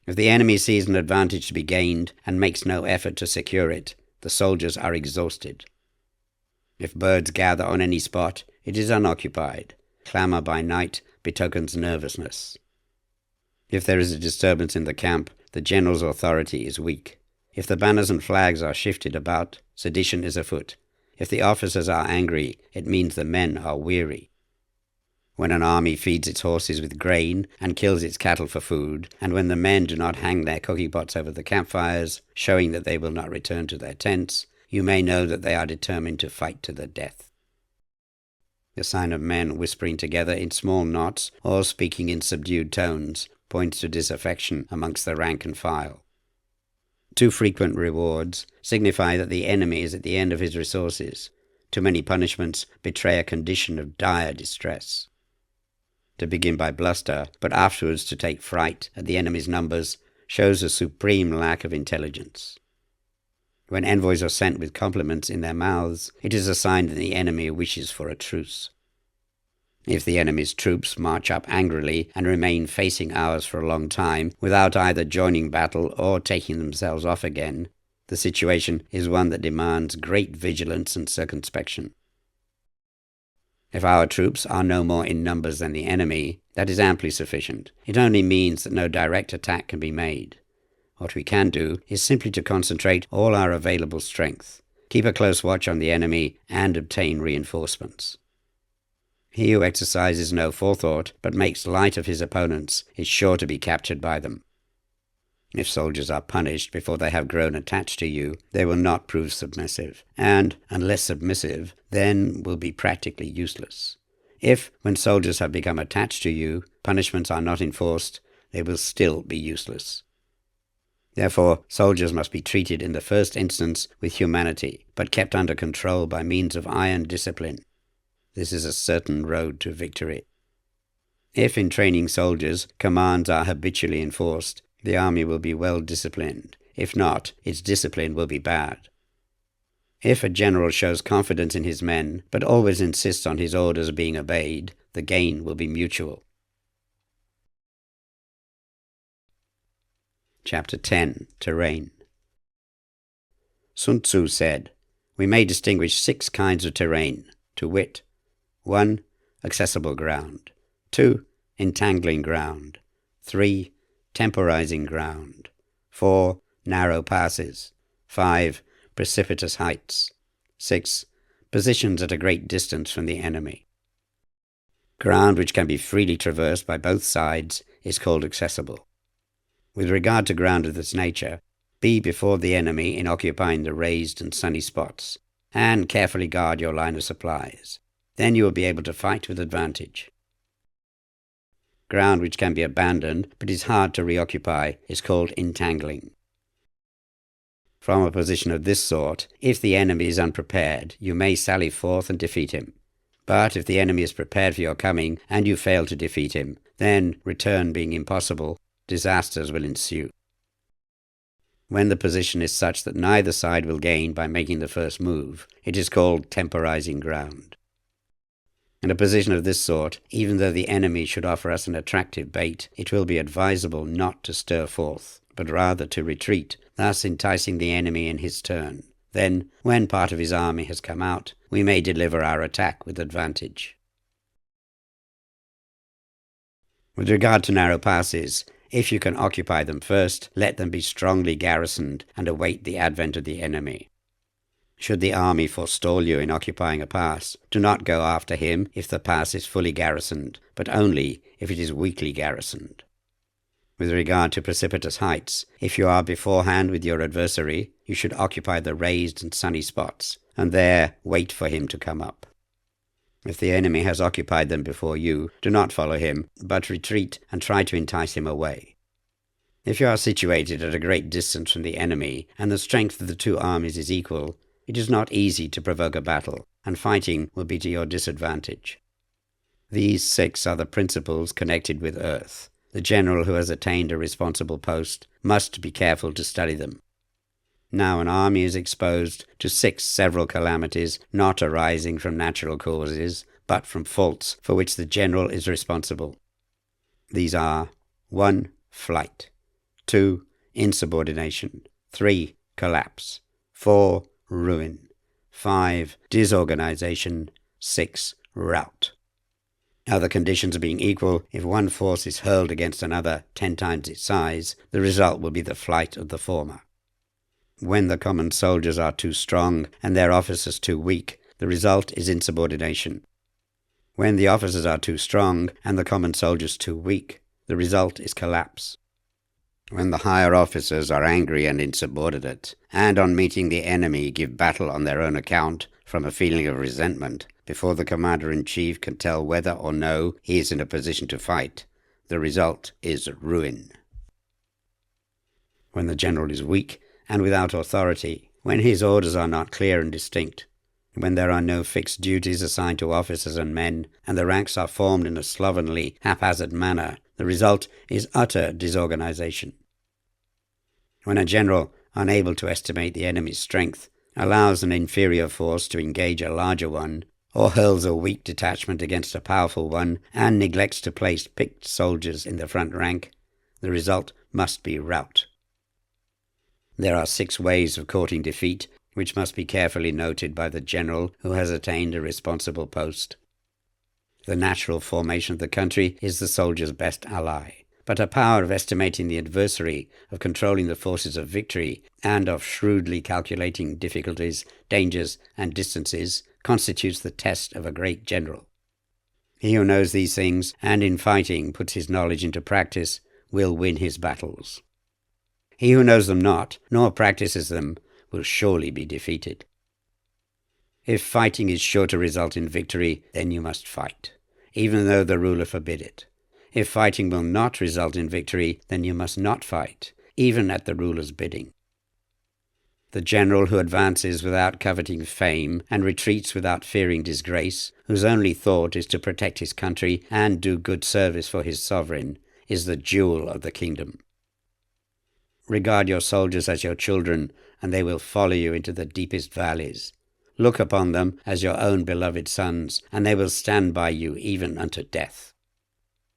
If the enemy sees an advantage to be gained and makes no effort to secure it, the soldiers are exhausted. If birds gather on any spot, it is unoccupied. Clamor by night betokens nervousness. If there is a disturbance in the camp, the general's authority is weak. If the banners and flags are shifted about, sedition is afoot. If the officers are angry, it means the men are weary. When an army feeds its horses with grain and kills its cattle for food, and when the men do not hang their cooking pots over the campfires, showing that they will not return to their tents, you may know that they are determined to fight to the death. The sign of men whispering together in small knots or speaking in subdued tones points to disaffection amongst the rank and file. Too frequent rewards signify that the enemy is at the end of his resources. Too many punishments betray a condition of dire distress. To begin by bluster, but afterwards to take fright at the enemy's numbers, shows a supreme lack of intelligence. When envoys are sent with compliments in their mouths, it is a sign that the enemy wishes for a truce. If the enemy's troops march up angrily and remain facing ours for a long time without either joining battle or taking themselves off again, the situation is one that demands great vigilance and circumspection. If our troops are no more in numbers than the enemy, that is amply sufficient. It only means that no direct attack can be made. What we can do is simply to concentrate all our available strength, keep a close watch on the enemy, and obtain reinforcements. He who exercises no forethought, but makes light of his opponents, is sure to be captured by them. If soldiers are punished before they have grown attached to you, they will not prove submissive, and, unless submissive, then will be practically useless. If, when soldiers have become attached to you, punishments are not enforced, they will still be useless. Therefore, soldiers must be treated in the first instance with humanity, but kept under control by means of iron discipline. This is a certain road to victory. If in training soldiers, commands are habitually enforced, the army will be well disciplined. If not, its discipline will be bad. If a general shows confidence in his men, but always insists on his orders being obeyed, the gain will be mutual. Chapter 10. Terrain. Sun Tzu said, "We may distinguish 6 kinds of terrain, to wit, 1. Accessible ground. 2. Entangling ground. 3. Temporizing ground. 4. Narrow passes. 5. Precipitous heights. 6. Positions at a great distance from the enemy. Ground which can be freely traversed by both sides is called accessible. With regard to ground of this nature, be before the enemy in occupying the raised and sunny spots, and carefully guard your line of supplies. Then you will be able to fight with advantage. Ground which can be abandoned but is hard to reoccupy is called entangling. From a position of this sort, if the enemy is unprepared, you may sally forth and defeat him. But if the enemy is prepared for your coming, and you fail to defeat him, then, return being impossible, disasters will ensue. When the position is such that neither side will gain by making the first move, it is called temporizing ground. In a position of this sort, even though the enemy should offer us an attractive bait, it will be advisable not to stir forth, but rather to retreat, thus enticing the enemy in his turn. Then, when part of his army has come out, we may deliver our attack with advantage. With regard to narrow passes, if you can occupy them first, let them be strongly garrisoned and await the advent of the enemy. Should the army forestall you in occupying a pass, do not go after him if the pass is fully garrisoned, but only if it is weakly garrisoned. With regard to precipitous heights, if you are beforehand with your adversary, you should occupy the raised and sunny spots, and there wait for him to come up. If the enemy has occupied them before you, do not follow him, but retreat and try to entice him away. If you are situated at a great distance from the enemy, and the strength of the 2 armies is equal, it is not easy to provoke a battle, and fighting will be to your disadvantage. These 6 are the principles connected with earth. The general who has attained a responsible post must be careful to study them. Now an army is exposed to 6 several calamities not arising from natural causes, but from faults for which the general is responsible. These are 1. Flight. 2. Insubordination. 3. Collapse. 4. Ruin. 5. Disorganization. 6. Rout. Other conditions being equal, if one force is hurled against another 10 times its size, the result will be the flight of the former. When the common soldiers are too strong and their officers too weak, the result is insubordination. When the officers are too strong and the common soldiers too weak, the result is collapse. When the higher officers are angry and insubordinate, and on meeting the enemy give battle on their own account from a feeling of resentment, before the commander-in-chief can tell whether or no he is in a position to fight, the result is ruin. When the general is weak and without authority, when his orders are not clear and distinct, when there are no fixed duties assigned to officers and men, and the ranks are formed in a slovenly, haphazard manner, the result is utter disorganization. When a general, unable to estimate the enemy's strength, allows an inferior force to engage a larger one, or hurls a weak detachment against a powerful one, and neglects to place picked soldiers in the front rank, the result must be rout. There are 6 ways of courting defeat, which must be carefully noted by the general who has attained a responsible post. The natural formation of the country is the soldier's best ally, but a power of estimating the adversary, of controlling the forces of victory, and of shrewdly calculating difficulties, dangers, and distances constitutes the test of a great general. He who knows these things, and in fighting puts his knowledge into practice, will win his battles. He who knows them not, nor practices them, will surely be defeated. If fighting is sure to result in victory, then you must fight, even though the ruler forbid it. If fighting will not result in victory, then you must not fight, even at the ruler's bidding. The general who advances without coveting fame and retreats without fearing disgrace, whose only thought is to protect his country and do good service for his sovereign, is the jewel of the kingdom. Regard your soldiers as your children, and they will follow you into the deepest valleys. Look upon them as your own beloved sons, and they will stand by you even unto death.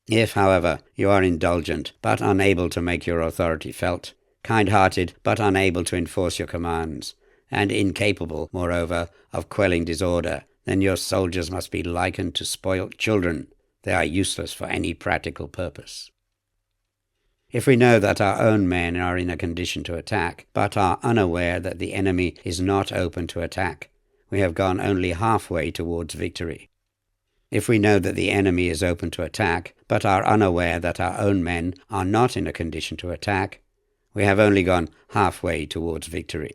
If, however, you are indulgent, but unable to make your authority felt, kind-hearted, but unable to enforce your commands, and incapable, moreover, of quelling disorder, then your soldiers must be likened to spoilt children. They are useless for any practical purpose. If we know that our own men are in a condition to attack, but are unaware that the enemy is not open to attack, we have gone only halfway towards victory. If we know that the enemy is open to attack, but are unaware that our own men are not in a condition to attack, we have only gone halfway towards victory.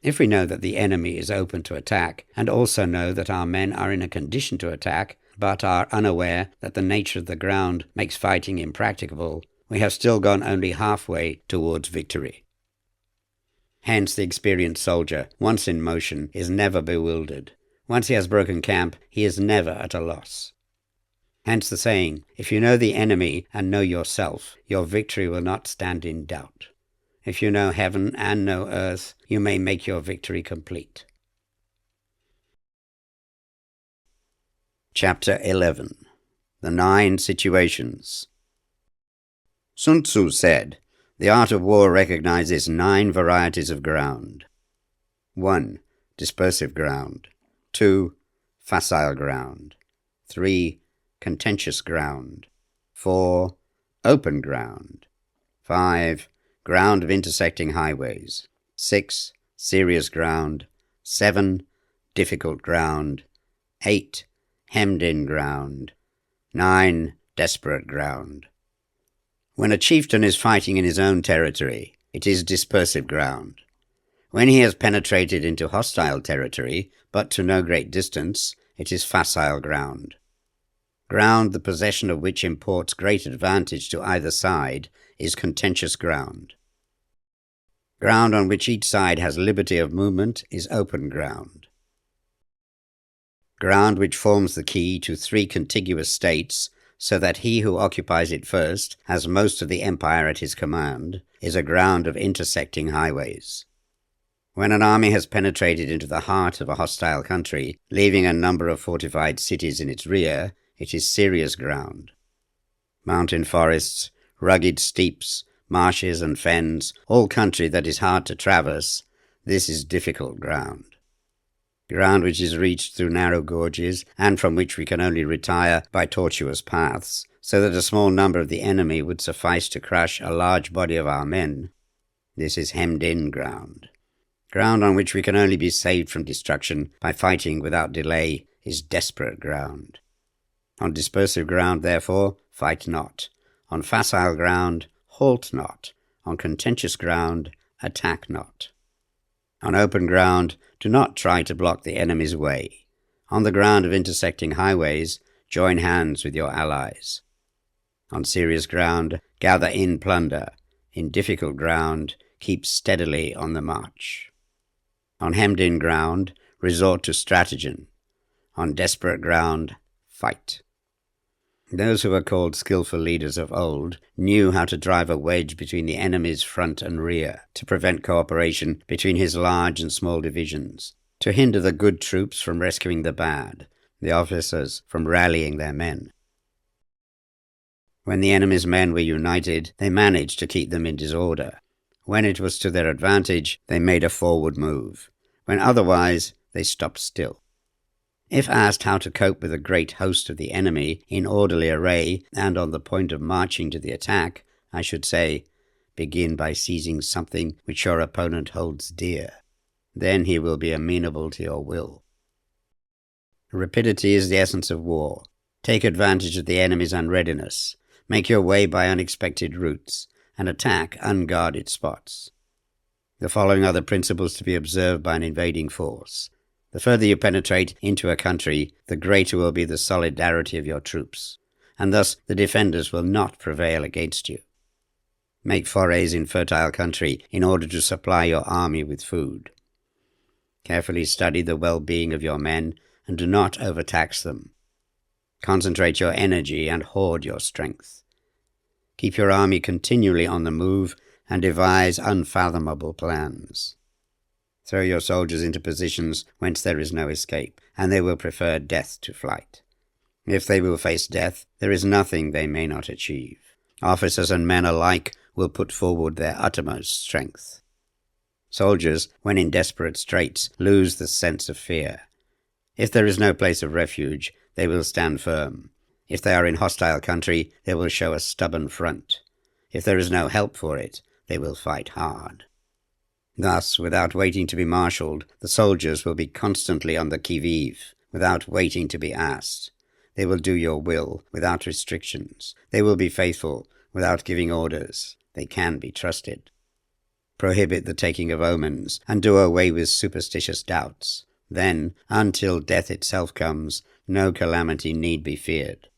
If we know that the enemy is open to attack, and also know that our men are in a condition to attack, but are unaware that the nature of the ground makes fighting impracticable, we have still gone only halfway towards victory. Hence the experienced soldier, once in motion, is never bewildered. Once he has broken camp, he is never at a loss. Hence the saying, if you know the enemy and know yourself, your victory will not stand in doubt. If you know heaven and know earth, you may make your victory complete. Chapter 11. The 9 Situations. Sun Tzu said, the art of war recognizes 9 varieties of ground. 1. Dispersive ground. 2. Facile ground. 3. Contentious ground. 4. Open ground. 5. Ground of intersecting highways. 6. Serious ground. 7. Difficult ground. 8. Hemmed-in ground. 9. Desperate ground. When a chieftain is fighting in his own territory, it is dispersive ground. When he has penetrated into hostile territory, but to no great distance, it is facile ground. Ground the possession of which imports great advantage to either side is contentious ground. Ground on which each side has liberty of movement is open ground. Ground which forms the key to 3 contiguous states, so that he who occupies it first has most of the empire at his command, is a ground of intersecting highways. When an army has penetrated into the heart of a hostile country, leaving a number of fortified cities in its rear, it is serious ground. Mountain forests, rugged steeps, marshes and fens, all country that is hard to traverse, this is difficult ground. Ground which is reached through narrow gorges, and from which we can only retire by tortuous paths, so that a small number of the enemy would suffice to crush a large body of our men. This is hemmed-in ground. Ground on which we can only be saved from destruction by fighting without delay is desperate ground. On dispersive ground, therefore, fight not. On facile ground, halt not. On contentious ground, attack not. On open ground, do not try to block the enemy's way. On the ground of intersecting highways, join hands with your allies. On serious ground, gather in plunder. In difficult ground, keep steadily on the march. On hemmed-in ground, resort to stratagem. On desperate ground, fight. Those who were called skillful leaders of old knew how to drive a wedge between the enemy's front and rear, to prevent cooperation between his large and small divisions, to hinder the good troops from rescuing the bad, the officers from rallying their men. When the enemy's men were united, they managed to keep them in disorder. When it was to their advantage, they made a forward move. When otherwise, they stopped still. If asked how to cope with a great host of the enemy in orderly array and on the point of marching to the attack, I should say, begin by seizing something which your opponent holds dear. Then he will be amenable to your will. Rapidity is the essence of war. Take advantage of the enemy's unreadiness. Make your way by unexpected routes, and attack unguarded spots. The following are the principles to be observed by an invading force. The further you penetrate into a country, the greater will be the solidarity of your troops, and thus the defenders will not prevail against you. Make forays in fertile country in order to supply your army with food. Carefully study the well-being of your men and do not overtax them. Concentrate your energy and hoard your strength. Keep your army continually on the move and devise unfathomable plans. Throw your soldiers into positions whence there is no escape, and they will prefer death to flight. If they will face death, there is nothing they may not achieve. Officers and men alike will put forward their uttermost strength. Soldiers, when in desperate straits, lose the sense of fear. If there is no place of refuge, they will stand firm. If they are in hostile country, they will show a stubborn front. If there is no help for it, they will fight hard. Thus, without waiting to be marshalled, the soldiers will be constantly on the qui-vive, without waiting to be asked. They will do your will without restrictions. They will be faithful without giving orders. They can be trusted. Prohibit the taking of omens, and do away with superstitious doubts. Then, until death itself comes, no calamity need be feared.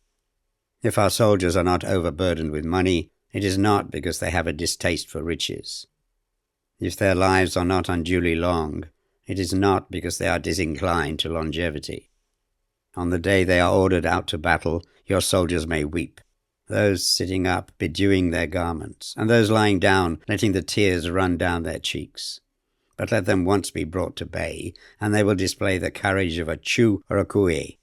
If our soldiers are not overburdened with money, it is not because they have a distaste for riches. If their lives are not unduly long, it is not because they are disinclined to longevity. On the day they are ordered out to battle, your soldiers may weep, those sitting up bedewing their garments, and those lying down letting the tears run down their cheeks. But let them once be brought to bay, and they will display the courage of a Chu or a Kui.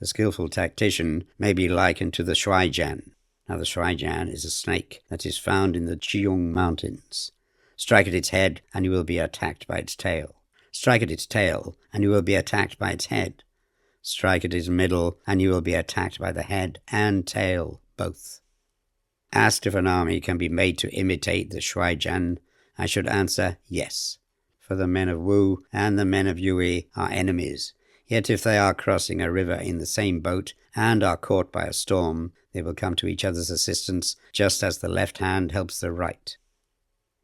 The skillful tactician may be likened to the shuaijian. Now the shuaijian is a snake that is found in the Jiong Mountains. Strike at its head, and you will be attacked by its tail. Strike at its tail, and you will be attacked by its head. Strike at its middle, and you will be attacked by the head and tail, both. Asked if an army can be made to imitate the shuaijian, I should answer yes, for the men of Wu and the men of Yue are enemies. Yet if they are crossing a river in the same boat and are caught by a storm, they will come to each other's assistance, just as the left hand helps the right.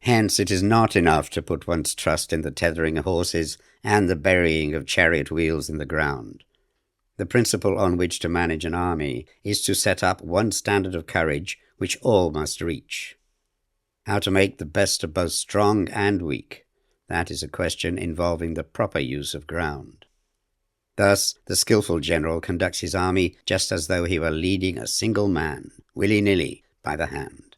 Hence it is not enough to put one's trust in the tethering of horses and the burying of chariot wheels in the ground. The principle on which to manage an army is to set up one standard of courage which all must reach. How to make the best of both strong and weak, that is a question involving the proper use of ground. Thus, the skillful general conducts his army just as though he were leading a single man, willy-nilly, by the hand.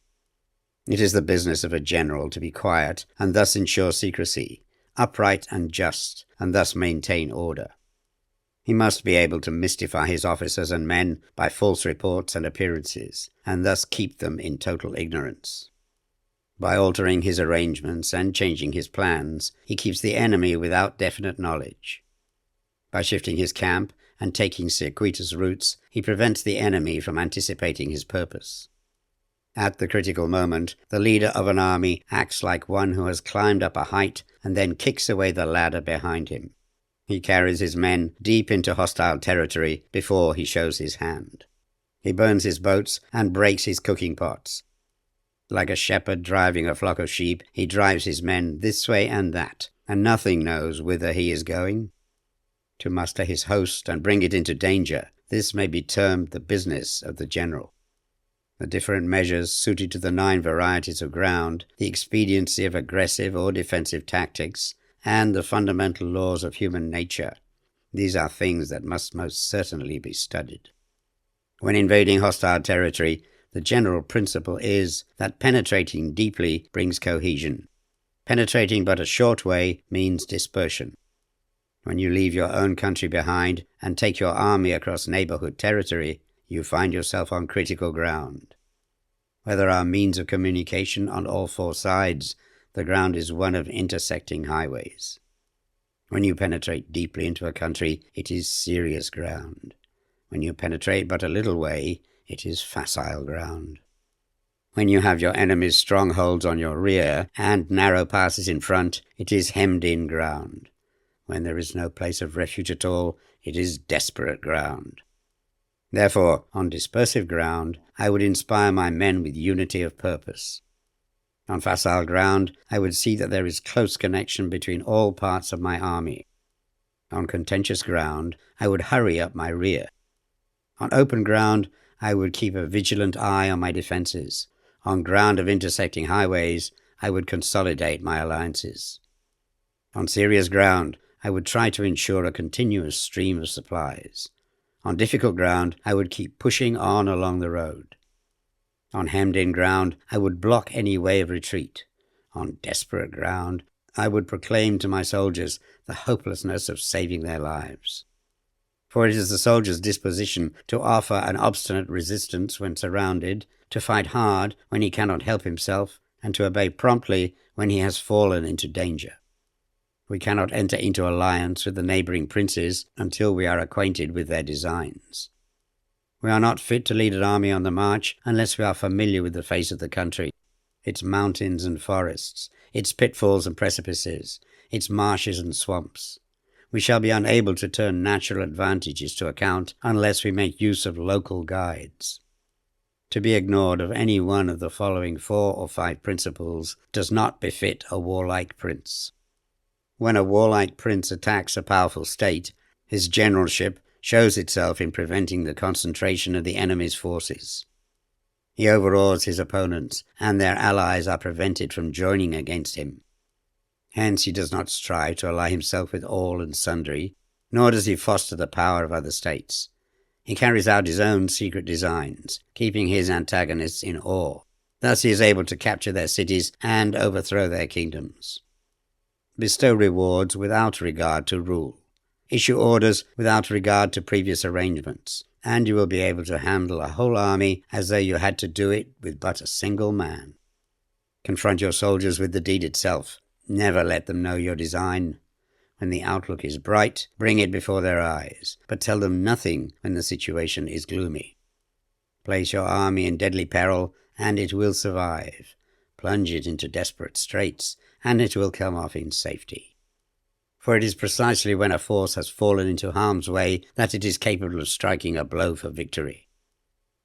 It is the business of a general to be quiet and thus ensure secrecy, upright and just, and thus maintain order. He must be able to mystify his officers and men by false reports and appearances, and thus keep them in total ignorance. By altering his arrangements and changing his plans, he keeps the enemy without definite knowledge. By shifting his camp and taking circuitous routes, he prevents the enemy from anticipating his purpose. At the critical moment, the leader of an army acts like one who has climbed up a height and then kicks away the ladder behind him. He carries his men deep into hostile territory before he shows his hand. He burns his boats and breaks his cooking pots. Like a shepherd driving a flock of sheep, he drives his men this way and that, and nothing knows whither he is going. To muster his host and bring it into danger, this may be termed the business of the general. The different measures suited to the 9 varieties of ground, the expediency of aggressive or defensive tactics, and the fundamental laws of human nature, these are things that must most certainly be studied. When invading hostile territory, the general principle is that penetrating deeply brings cohesion. Penetrating but a short way means dispersion. When you leave your own country behind and take your army across neighborhood territory, you find yourself on critical ground. Where there are means of communication on all 4 sides, the ground is one of intersecting highways. When you penetrate deeply into a country, it is serious ground. When you penetrate but a little way, it is facile ground. When you have your enemy's strongholds on your rear and narrow passes in front, it is hemmed-in ground. When there is no place of refuge at all, it is desperate ground. Therefore, on dispersive ground, I would inspire my men with unity of purpose. On facile ground, I would see that there is close connection between all parts of my army. On contentious ground, I would hurry up my rear. On open ground, I would keep a vigilant eye on my defenses. On ground of intersecting highways, I would consolidate my alliances. On serious ground, I would try to ensure a continuous stream of supplies. On difficult ground, I would keep pushing on along the road. On hemmed-in ground, I would block any way of retreat. On desperate ground, I would proclaim to my soldiers the hopelessness of saving their lives. For it is the soldier's disposition to offer an obstinate resistance when surrounded, to fight hard when he cannot help himself, and to obey promptly when he has fallen into danger. We cannot enter into alliance with the neighboring princes until we are acquainted with their designs. We are not fit to lead an army on the march unless we are familiar with the face of the country, its mountains and forests, its pitfalls and precipices, its marshes and swamps. We shall be unable to turn natural advantages to account unless we make use of local guides. To be ignored of any one of the following 4 or 5 principles does not befit a warlike prince. When a warlike prince attacks a powerful state, his generalship shows itself in preventing the concentration of the enemy's forces. He overawes his opponents, and their allies are prevented from joining against him. Hence he does not strive to ally himself with all and sundry, nor does he foster the power of other states. He carries out his own secret designs, keeping his antagonists in awe. Thus he is able to capture their cities and overthrow their kingdoms. Bestow rewards without regard to rule. Issue orders without regard to previous arrangements, and you will be able to handle a whole army as though you had to do it with but a single man. Confront your soldiers with the deed itself. Never let them know your design. When the outlook is bright, bring it before their eyes, but tell them nothing when the situation is gloomy. Place your army in deadly peril, and it will survive. Plunge it into desperate straits, and it will come off in safety. For it is precisely when a force has fallen into harm's way that it is capable of striking a blow for victory.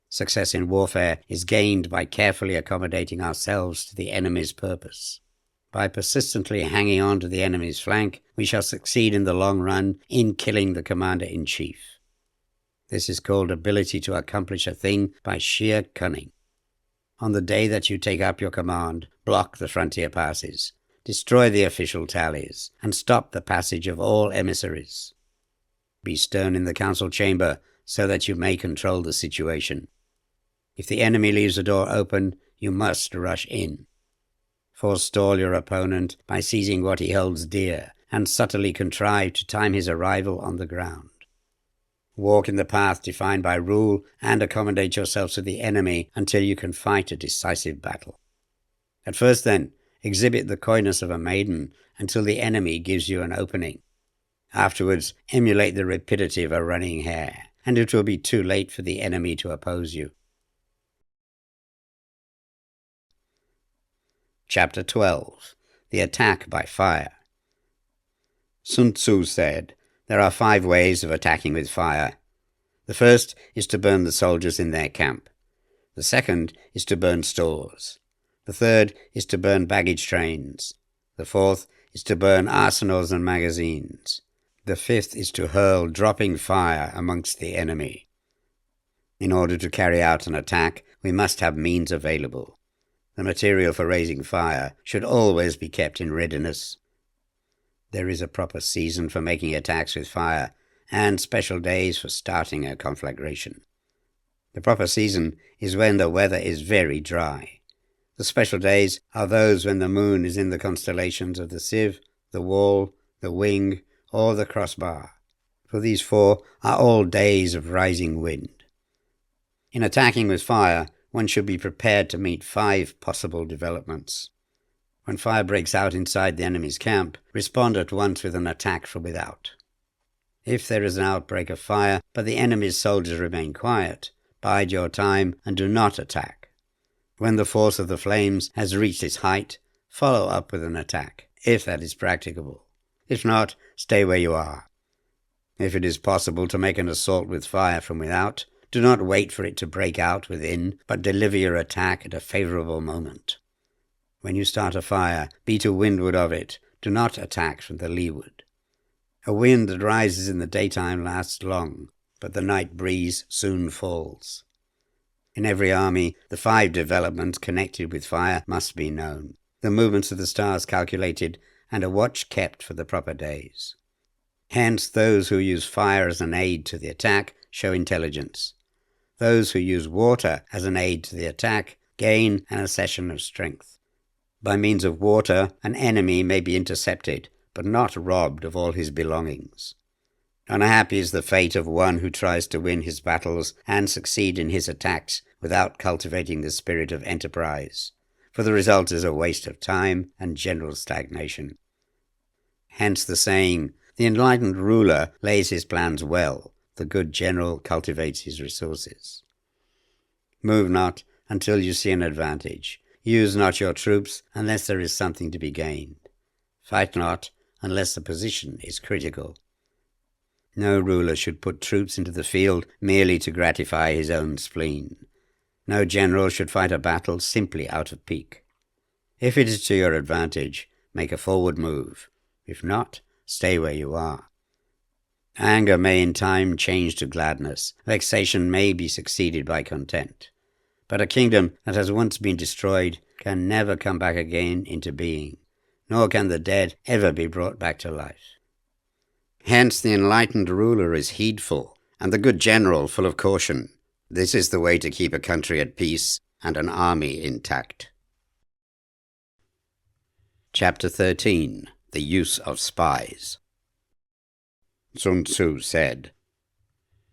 Success in warfare is gained by carefully accommodating ourselves to the enemy's purpose. By persistently hanging on to the enemy's flank, we shall succeed in the long run in killing the commander-in-chief. This is called ability to accomplish a thing by sheer cunning. On the day that you take up your command, block the frontier passes, destroy the official tallies, and stop the passage of all emissaries. Be stern in the council chamber so that you may control the situation. If the enemy leaves the door open, you must rush in. Forestall your opponent by seizing what he holds dear, and subtly contrive to time his arrival on the ground. Walk in the path defined by rule, and accommodate yourselves to the enemy until you can fight a decisive battle. At first, then, exhibit the coyness of a maiden until the enemy gives you an opening. Afterwards, emulate the rapidity of a running hare, and it will be too late for the enemy to oppose you. Chapter 12. The Attack by Fire. Sun Tzu said, "There are 5 ways of attacking with fire. The first is to burn the soldiers in their camp. The second is to burn stores. The third is to burn baggage trains. The fourth is to burn arsenals and magazines. The fifth is to hurl dropping fire amongst the enemy. In order to carry out an attack, we must have means available. The material for raising fire should always be kept in readiness. There is a proper season for making attacks with fire, and special days for starting a conflagration. The proper season is when the weather is very dry. The special days are those when the moon is in the constellations of the sieve, the wall, the wing, or the crossbar, for these 4 are all days of rising wind. In attacking with fire, one should be prepared to meet 5 possible developments. When fire breaks out inside the enemy's camp, respond at once with an attack from without. If there is an outbreak of fire, but the enemy's soldiers remain quiet, bide your time and do not attack. When the force of the flames has reached its height, follow up with an attack, if that is practicable. If not, stay where you are. If it is possible to make an assault with fire from without, do not wait for it to break out within, but deliver your attack at a favorable moment. When you start a fire, be to windward of it. Do not attack from the leeward. A wind that rises in the daytime lasts long, but the night breeze soon falls. In every army, the 5 developments connected with fire must be known, the movements of the stars calculated, and a watch kept for the proper days. Hence, those who use fire as an aid to the attack show intelligence. Those who use water as an aid to the attack gain an accession of strength. By means of water, an enemy may be intercepted, but not robbed of all his belongings. Unhappy is the fate of one who tries to win his battles and succeed in his attacks without cultivating the spirit of enterprise, for the result is a waste of time and general stagnation. Hence the saying, the enlightened ruler lays his plans well, the good general cultivates his resources. Move not until you see an advantage. Use not your troops unless there is something to be gained. Fight not unless the position is critical. No ruler should put troops into the field merely to gratify his own spleen. No general should fight a battle simply out of pique. If it is to your advantage, make a forward move. If not, stay where you are. Anger may in time change to gladness. Vexation may be succeeded by content. But a kingdom that has once been destroyed can never come back again into being, nor can the dead ever be brought back to life. Hence the enlightened ruler is heedful, and the good general full of caution. This is the way to keep a country at peace and an army intact. Chapter 13. The Use of Spies. Sun Tzu said,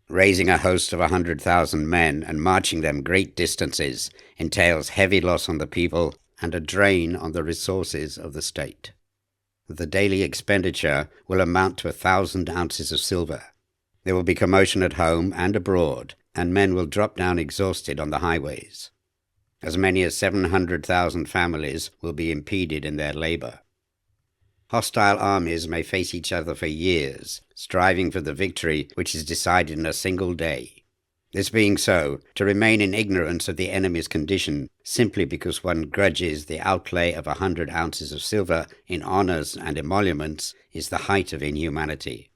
"Raising a host of 100,000 men and marching them great distances entails heavy loss on the people and a drain on the resources of the state. The daily expenditure will amount to 1,000 ounces of silver. There will be commotion at home and abroad, and men will drop down exhausted on the highways. As many as 700,000 families will be impeded in their labor. Hostile armies may face each other for years, striving for the victory which is decided in a single day. This being so, to remain in ignorance of the enemy's condition, simply because one grudges the outlay of 100 ounces of silver in honors and emoluments, is the height of inhumanity.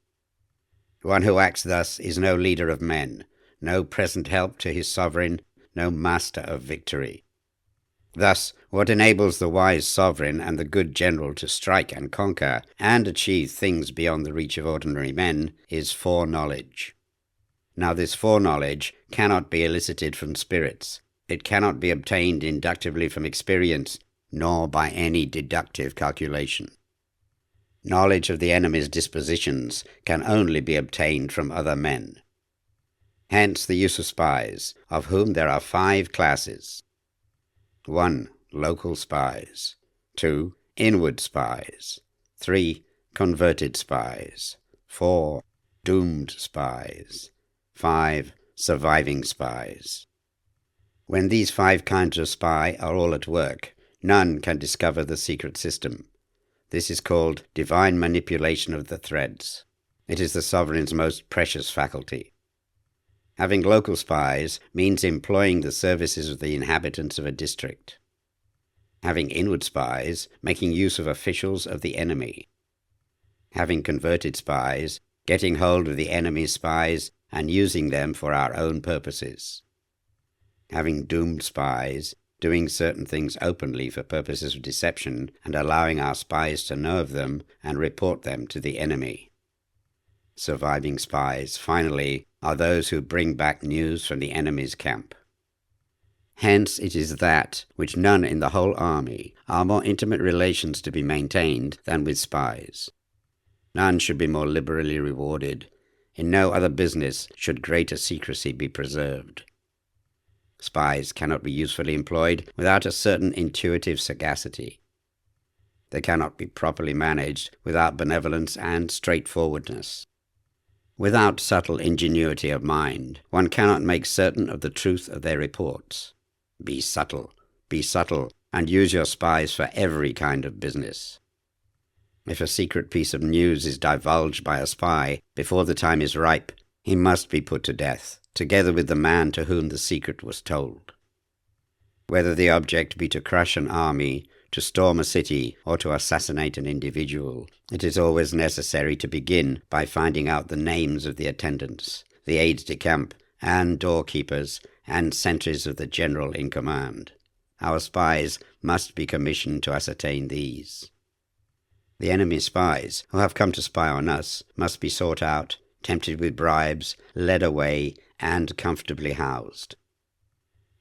One who acts thus is no leader of men, no present help to his sovereign, no master of victory. Thus, what enables the wise sovereign and the good general to strike and conquer and achieve things beyond the reach of ordinary men is foreknowledge. Now this foreknowledge cannot be elicited from spirits. It cannot be obtained inductively from experience, nor by any deductive calculation. Knowledge of the enemy's dispositions can only be obtained from other men. Hence the use of spies, of whom there are 5 classes. 1. Local spies. 2. Inward spies. 3. Converted spies. 4. Doomed spies. 5. Surviving spies. When these 5 kinds of spy are all at work, none can discover the secret system. This is called divine manipulation of the threads. It is the sovereign's most precious faculty. Having local spies means employing the services of the inhabitants of a district. Having inward spies, making use of officials of the enemy. Having converted spies, getting hold of the enemy's spies and using them for our own purposes. Having doomed spies, doing certain things openly for purposes of deception and allowing our spies to know of them and report them to the enemy. Surviving spies, finally, are those who bring back news from the enemy's camp. Hence it is that which none in the whole army are more intimate relations to be maintained than with spies. None should be more liberally rewarded. In no other business should greater secrecy be preserved. Spies cannot be usefully employed without a certain intuitive sagacity. They cannot be properly managed without benevolence and straightforwardness. Without subtle ingenuity of mind, one cannot make certain of the truth of their reports. Be subtle, and use your spies for every kind of business. If a secret piece of news is divulged by a spy before the time is ripe, he must be put to death, together with the man to whom the secret was told. Whether the object be to crush an army, to storm a city or to assassinate an individual, it is always necessary to begin by finding out the names of the attendants, the aides-de-camp, and doorkeepers, and sentries of the general in command. Our spies must be commissioned to ascertain these. The enemy spies who have come to spy on us must be sought out, tempted with bribes, led away, and comfortably housed.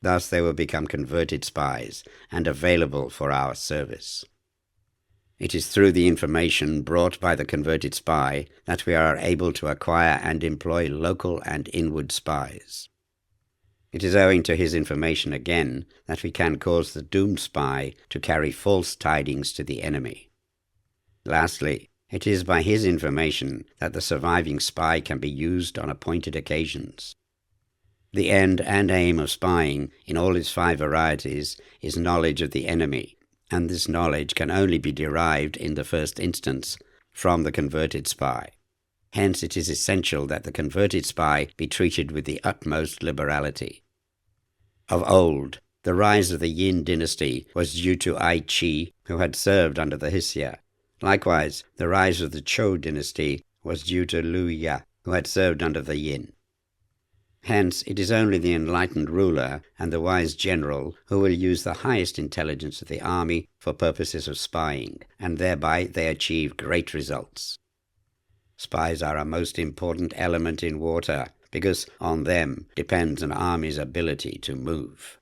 Thus they will become converted spies and available for our service. It is through the information brought by the converted spy that we are able to acquire and employ local and inward spies. It is owing to his information again that we can cause the doomed spy to carry false tidings to the enemy. Lastly, it is by his information that the surviving spy can be used on appointed occasions. The end and aim of spying, in all its 5 varieties, is knowledge of the enemy, and this knowledge can only be derived in the first instance from the converted spy. Hence it is essential that the converted spy be treated with the utmost liberality. Of old, the rise of the Yin dynasty was due to Ai Qi, who had served under the Hsia. Likewise, the rise of the Zhou dynasty was due to Liu Ya, who had served under the Yin. Hence, it is only the enlightened ruler and the wise general who will use the highest intelligence of the army for purposes of spying, and thereby they achieve great results. Spies are a most important element in warfare, because on them depends an army's ability to move.